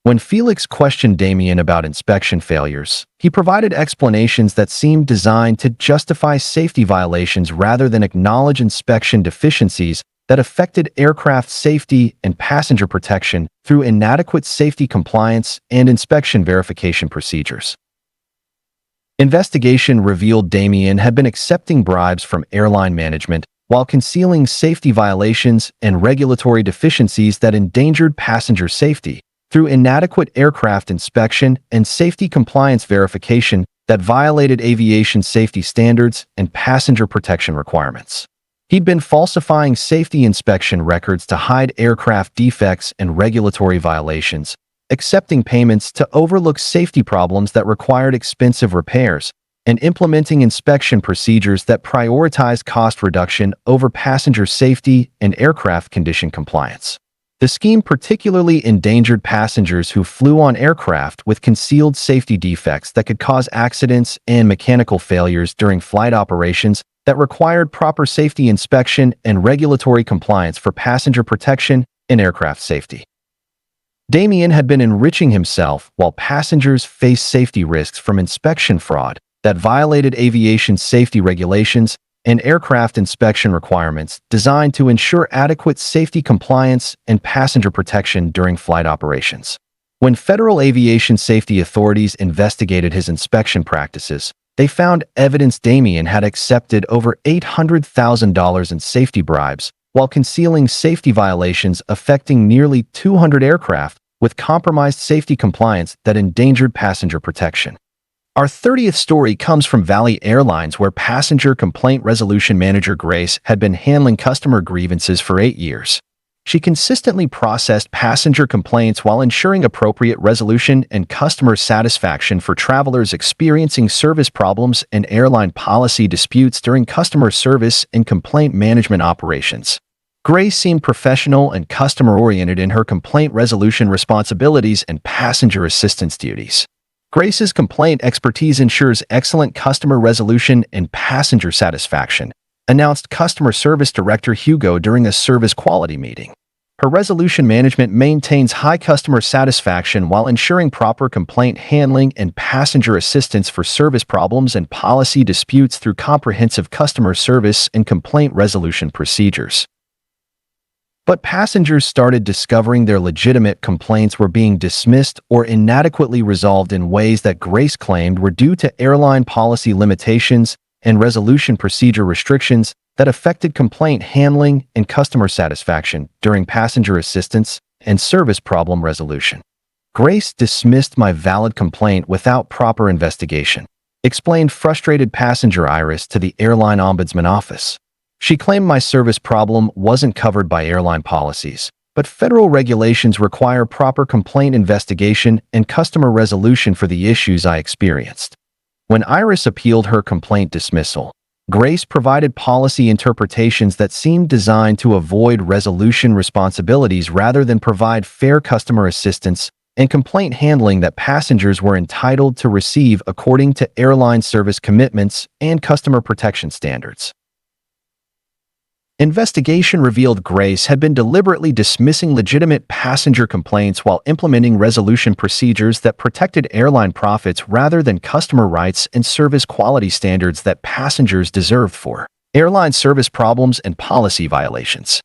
When Felix questioned Damien about inspection failures, he provided explanations that seemed designed to justify safety violations rather than acknowledge inspection deficiencies that affected aircraft safety and passenger protection through inadequate safety compliance and inspection verification procedures. Investigation revealed Damien had been accepting bribes from airline management while concealing safety violations and regulatory deficiencies that endangered passenger safety through inadequate aircraft inspection and safety compliance verification that violated aviation safety standards and passenger protection requirements. He'd been falsifying safety inspection records to hide aircraft defects and regulatory violations, accepting payments to overlook safety problems that required expensive repairs, and implementing inspection procedures that prioritize cost reduction over passenger safety and aircraft condition compliance. The scheme particularly endangered passengers who flew on aircraft with concealed safety defects that could cause accidents and mechanical failures during flight operations that required proper safety inspection and regulatory compliance for passenger protection and aircraft safety. Damien had been enriching himself while passengers faced safety risks from inspection fraud that violated aviation safety regulations and aircraft inspection requirements designed to ensure adequate safety compliance and passenger protection during flight operations. When federal aviation safety authorities investigated his inspection practices, they found evidence Damien had accepted over $800,000 in safety bribes while concealing safety violations affecting nearly 200 aircraft with compromised safety compliance that endangered passenger protection. Our 30th story comes from Valley Airlines, where passenger complaint resolution manager Grace had been handling customer grievances for 8 years. She consistently processed passenger complaints while ensuring appropriate resolution and customer satisfaction for travelers experiencing service problems and airline policy disputes during customer service and complaint management operations. Grace seemed professional and customer-oriented in her complaint resolution responsibilities and passenger assistance duties. Grace's complaint expertise ensures excellent customer resolution and passenger satisfaction, announced Customer Service Director Hugo during a service quality meeting. Her resolution management maintains high customer satisfaction while ensuring proper complaint handling and passenger assistance for service problems and policy disputes through comprehensive customer service and complaint resolution procedures. But passengers started discovering their legitimate complaints were being dismissed or inadequately resolved in ways that Grace claimed were due to airline policy limitations and resolution procedure restrictions that affected complaint handling and customer satisfaction during passenger assistance and service problem resolution. Grace dismissed my valid complaint without proper investigation, explained frustrated passenger Iris to the airline ombudsman office. She claimed my service problem wasn't covered by airline policies, but federal regulations require proper complaint investigation and customer resolution for the issues I experienced. When Iris appealed her complaint dismissal, Grace provided policy interpretations that seemed designed to avoid resolution responsibilities rather than provide fair customer assistance and complaint handling that passengers were entitled to receive according to airline service commitments and customer protection standards. Investigation revealed Grace had been deliberately dismissing legitimate passenger complaints while implementing resolution procedures that protected airline profits rather than customer rights and service quality standards that passengers deserved for airline service problems and policy violations.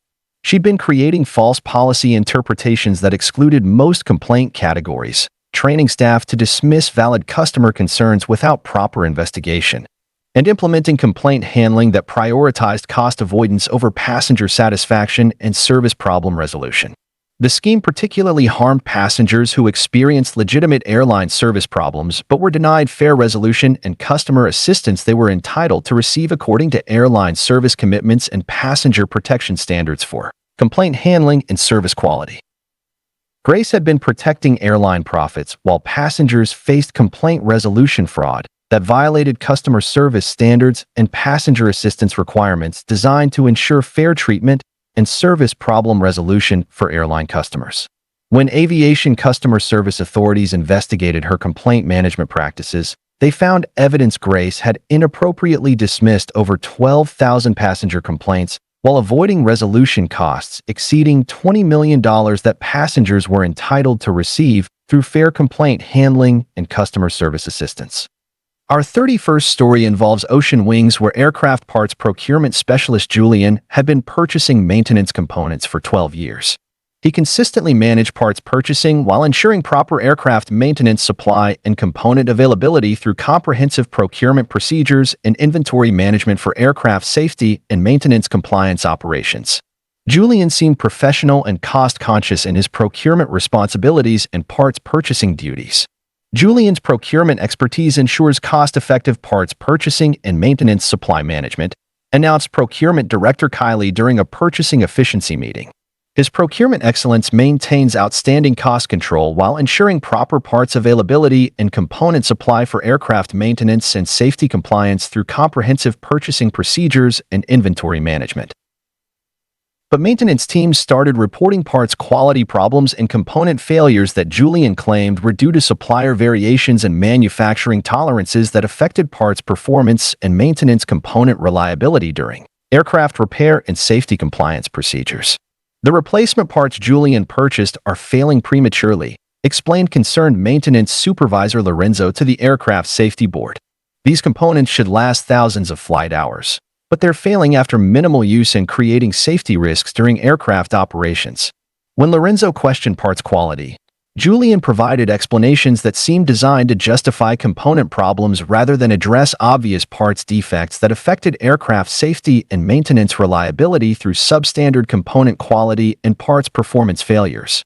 She'd been creating false policy interpretations that excluded most complaint categories, training staff to dismiss valid customer concerns without proper investigation, and implementing complaint handling that prioritized cost avoidance over passenger satisfaction and service problem resolution. The scheme particularly harmed passengers who experienced legitimate airline service problems but were denied fair resolution and customer assistance they were entitled to receive according to airline service commitments and passenger protection standards for complaint handling and service quality. Grace had been protecting airline profits while passengers faced complaint resolution fraud that violated customer service standards and passenger assistance requirements designed to ensure fair treatment and service problem resolution for airline customers. When aviation customer service authorities investigated her complaint management practices, they found evidence Grace had inappropriately dismissed over 12,000 passenger complaints while avoiding resolution costs exceeding $20 million that passengers were entitled to receive through fair complaint handling and customer service assistance. Our 31st story involves Ocean Wings, where aircraft parts procurement specialist Julian had been purchasing maintenance components for 12 years. He consistently managed parts purchasing while ensuring proper aircraft maintenance supply and component availability through comprehensive procurement procedures and inventory management for aircraft safety and maintenance compliance operations. Julian seemed professional and cost-conscious in his procurement responsibilities and parts purchasing duties. Julian's procurement expertise ensures cost-effective parts purchasing and maintenance supply management, announced Procurement Director Kylie during a purchasing efficiency meeting. His procurement excellence maintains outstanding cost control while ensuring proper parts availability and component supply for aircraft maintenance and safety compliance through comprehensive purchasing procedures and inventory management. But maintenance teams started reporting parts quality problems and component failures that Julian claimed were due to supplier variations and manufacturing tolerances that affected parts performance and maintenance component reliability during aircraft repair and safety compliance procedures. The replacement parts Julian purchased are failing prematurely, explained concerned maintenance supervisor Lorenzo to the Aircraft Safety Board. These components should last thousands of flight hours, but they're failing after minimal use and creating safety risks during aircraft operations. When Lorenzo questioned parts quality, Julian provided explanations that seemed designed to justify component problems rather than address obvious parts defects that affected aircraft safety and maintenance reliability through substandard component quality and parts performance failures.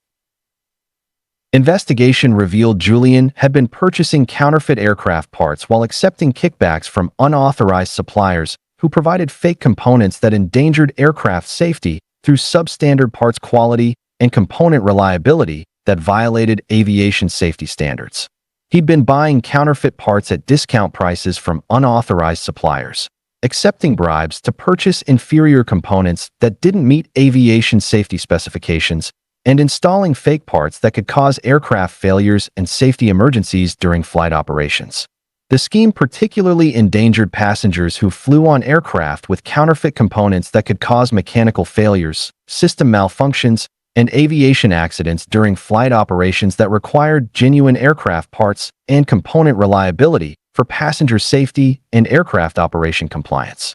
Investigation revealed Julian had been purchasing counterfeit aircraft parts while accepting kickbacks from unauthorized suppliers who provided fake components that endangered aircraft safety through substandard parts quality and component reliability that violated aviation safety standards. He'd been buying counterfeit parts at discount prices from unauthorized suppliers, accepting bribes to purchase inferior components that didn't meet aviation safety specifications, and installing fake parts that could cause aircraft failures and safety emergencies during flight operations. The scheme particularly endangered passengers who flew on aircraft with counterfeit components that could cause mechanical failures, system malfunctions, and aviation accidents during flight operations that required genuine aircraft parts and component reliability for passenger safety and aircraft operation compliance.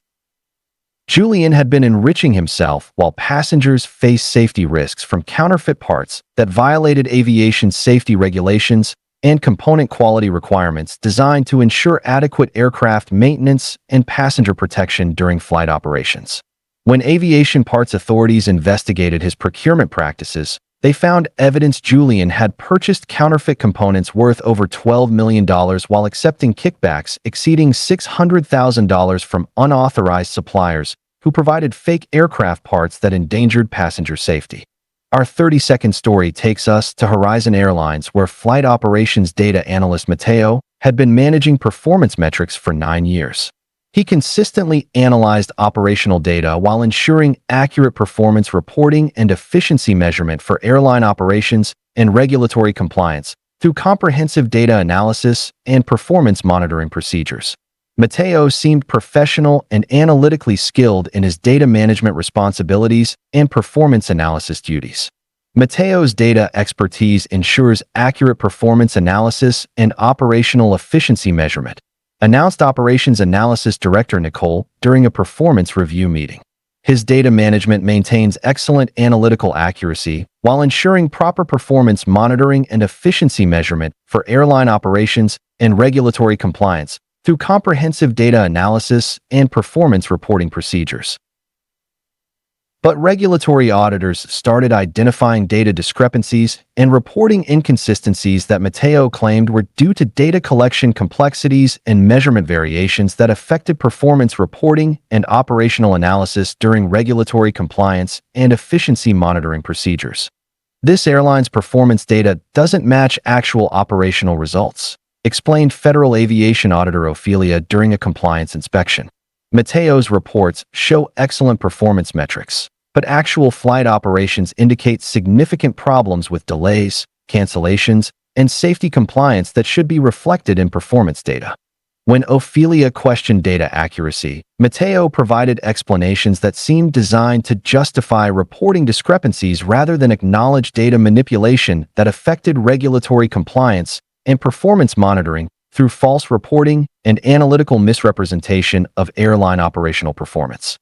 Julian had been enriching himself while passengers faced safety risks from counterfeit parts that violated aviation safety regulations and component quality requirements designed to ensure adequate aircraft maintenance and passenger protection during flight operations. When aviation parts authorities investigated his procurement practices, They found evidence Julian had purchased counterfeit components worth over $12 million while accepting kickbacks exceeding $600,000 from unauthorized suppliers who provided fake aircraft parts that endangered passenger safety. Our 30-second story takes us to Horizon Airlines, where flight operations data analyst Matteo had been managing performance metrics for 9 years. He consistently analyzed operational data while ensuring accurate performance reporting and efficiency measurement for airline operations and regulatory compliance through comprehensive data analysis and performance monitoring procedures. Matteo seemed professional and analytically skilled in his data management responsibilities and performance analysis duties. Matteo's data expertise ensures accurate performance analysis and operational efficiency measurement, announced Operations Analysis Director Nicole during a performance review meeting. His data management maintains excellent analytical accuracy while ensuring proper performance monitoring and efficiency measurement for airline operations and regulatory compliance through comprehensive data analysis and performance reporting procedures. But regulatory auditors started identifying data discrepancies and reporting inconsistencies that Matteo claimed were due to data collection complexities and measurement variations that affected performance reporting and operational analysis during regulatory compliance and efficiency monitoring procedures. This airline's performance data doesn't match actual operational results, explained Federal Aviation Auditor Ophelia during a compliance inspection. Matteo's reports show excellent performance metrics, but actual flight operations indicate significant problems with delays, cancellations, and safety compliance that should be reflected in performance data. When Ophelia questioned data accuracy, Matteo provided explanations that seemed designed to justify reporting discrepancies rather than acknowledge data manipulation that affected regulatory compliance and performance monitoring through false reporting and analytical misrepresentation of airline operational performance.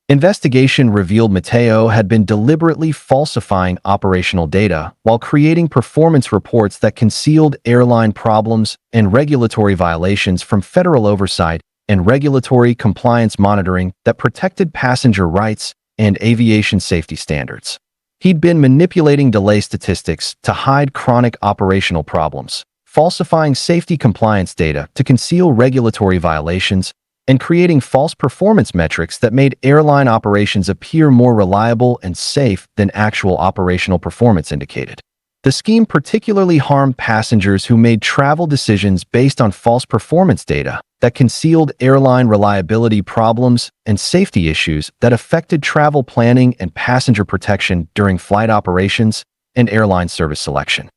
Investigation revealed Matteo had been deliberately falsifying operational data while creating performance reports that concealed airline problems and regulatory violations from federal oversight and regulatory compliance monitoring that protected passenger rights and aviation safety standards. He'd been manipulating delay statistics to hide chronic operational problems, falsifying safety compliance data to conceal regulatory violations, and creating false performance metrics that made airline operations appear more reliable and safe than actual operational performance indicated. The scheme particularly harmed passengers who made travel decisions based on false performance data that concealed airline reliability problems and safety issues that affected travel planning and passenger protection during flight operations and airline service selection.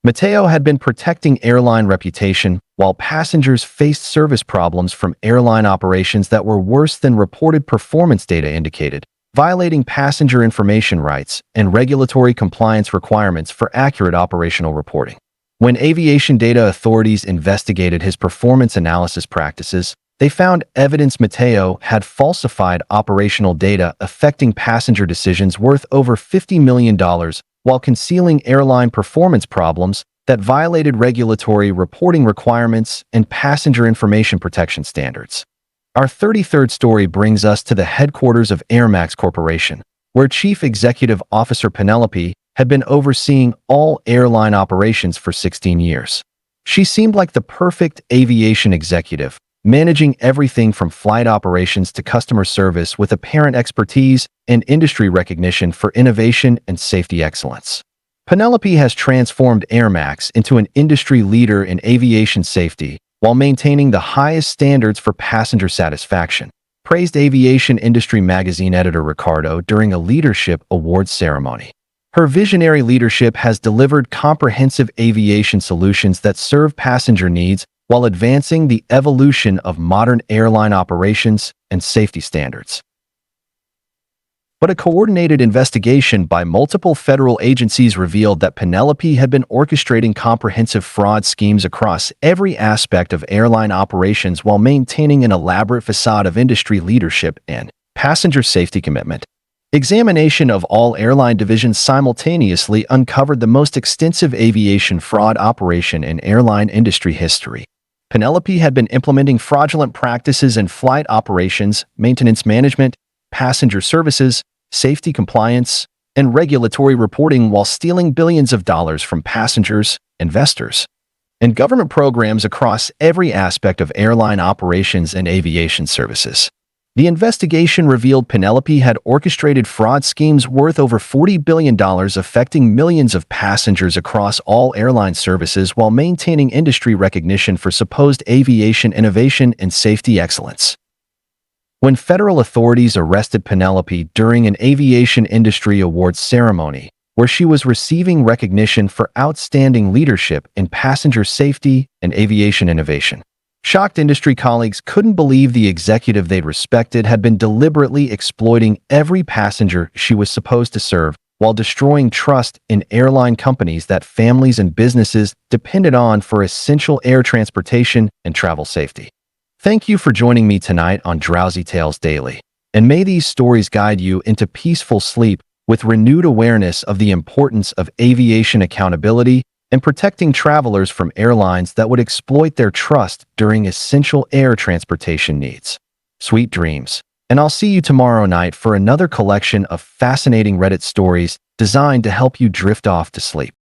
Matteo had been protecting airline reputation while passengers faced service problems from airline operations that were worse than reported performance data indicated, violating passenger information rights and regulatory compliance requirements for accurate operational reporting. When aviation data authorities investigated his performance analysis practices, they found evidence Matteo had falsified operational data affecting passenger decisions worth over $50 million while concealing airline performance problems that violated regulatory reporting requirements and passenger information protection standards. Our 33rd story brings us to the headquarters of Airmax Corporation, where Chief Executive Officer Penelope had been overseeing all airline operations for 16 years. She seemed like the perfect aviation executive, managing everything from flight operations to customer service with apparent expertise and industry recognition for innovation and safety excellence. Penelope has transformed Airmax into an industry leader in aviation safety while maintaining the highest standards for passenger satisfaction, praised Aviation Industry Magazine editor Ricardo during a leadership awards ceremony. Her visionary leadership has delivered comprehensive aviation solutions that serve passenger needs while advancing the evolution of modern airline operations and safety standards. But a coordinated investigation by multiple federal agencies revealed that Penelope had been orchestrating comprehensive fraud schemes across every aspect of airline operations while maintaining an elaborate facade of industry leadership and passenger safety commitment. Examination of all airline divisions simultaneously uncovered the most extensive aviation fraud operation in airline industry history. Penelope had been implementing fraudulent practices in flight operations, maintenance management, passenger services, safety compliance, and regulatory reporting while stealing billions of dollars from passengers, investors, and government programs across every aspect of airline operations and aviation services. The investigation revealed Penelope had orchestrated fraud schemes worth over $40 billion affecting millions of passengers across all airline services while maintaining industry recognition for supposed aviation innovation and safety excellence. When federal authorities arrested Penelope during an aviation industry awards ceremony, where she was receiving recognition for outstanding leadership in passenger safety and aviation innovation, shocked industry colleagues couldn't believe the executive they'd respected had been deliberately exploiting every passenger she was supposed to serve while destroying trust in airline companies that families and businesses depended on for essential air transportation and travel safety. Thank you for joining me tonight on Drowsy Tales Daily, and may these stories guide you into peaceful sleep with renewed awareness of the importance of aviation accountability and protecting travelers from airlines that would exploit their trust during essential air transportation needs. Sweet dreams. And I'll see you tomorrow night for another collection of fascinating Reddit stories designed to help you drift off to sleep.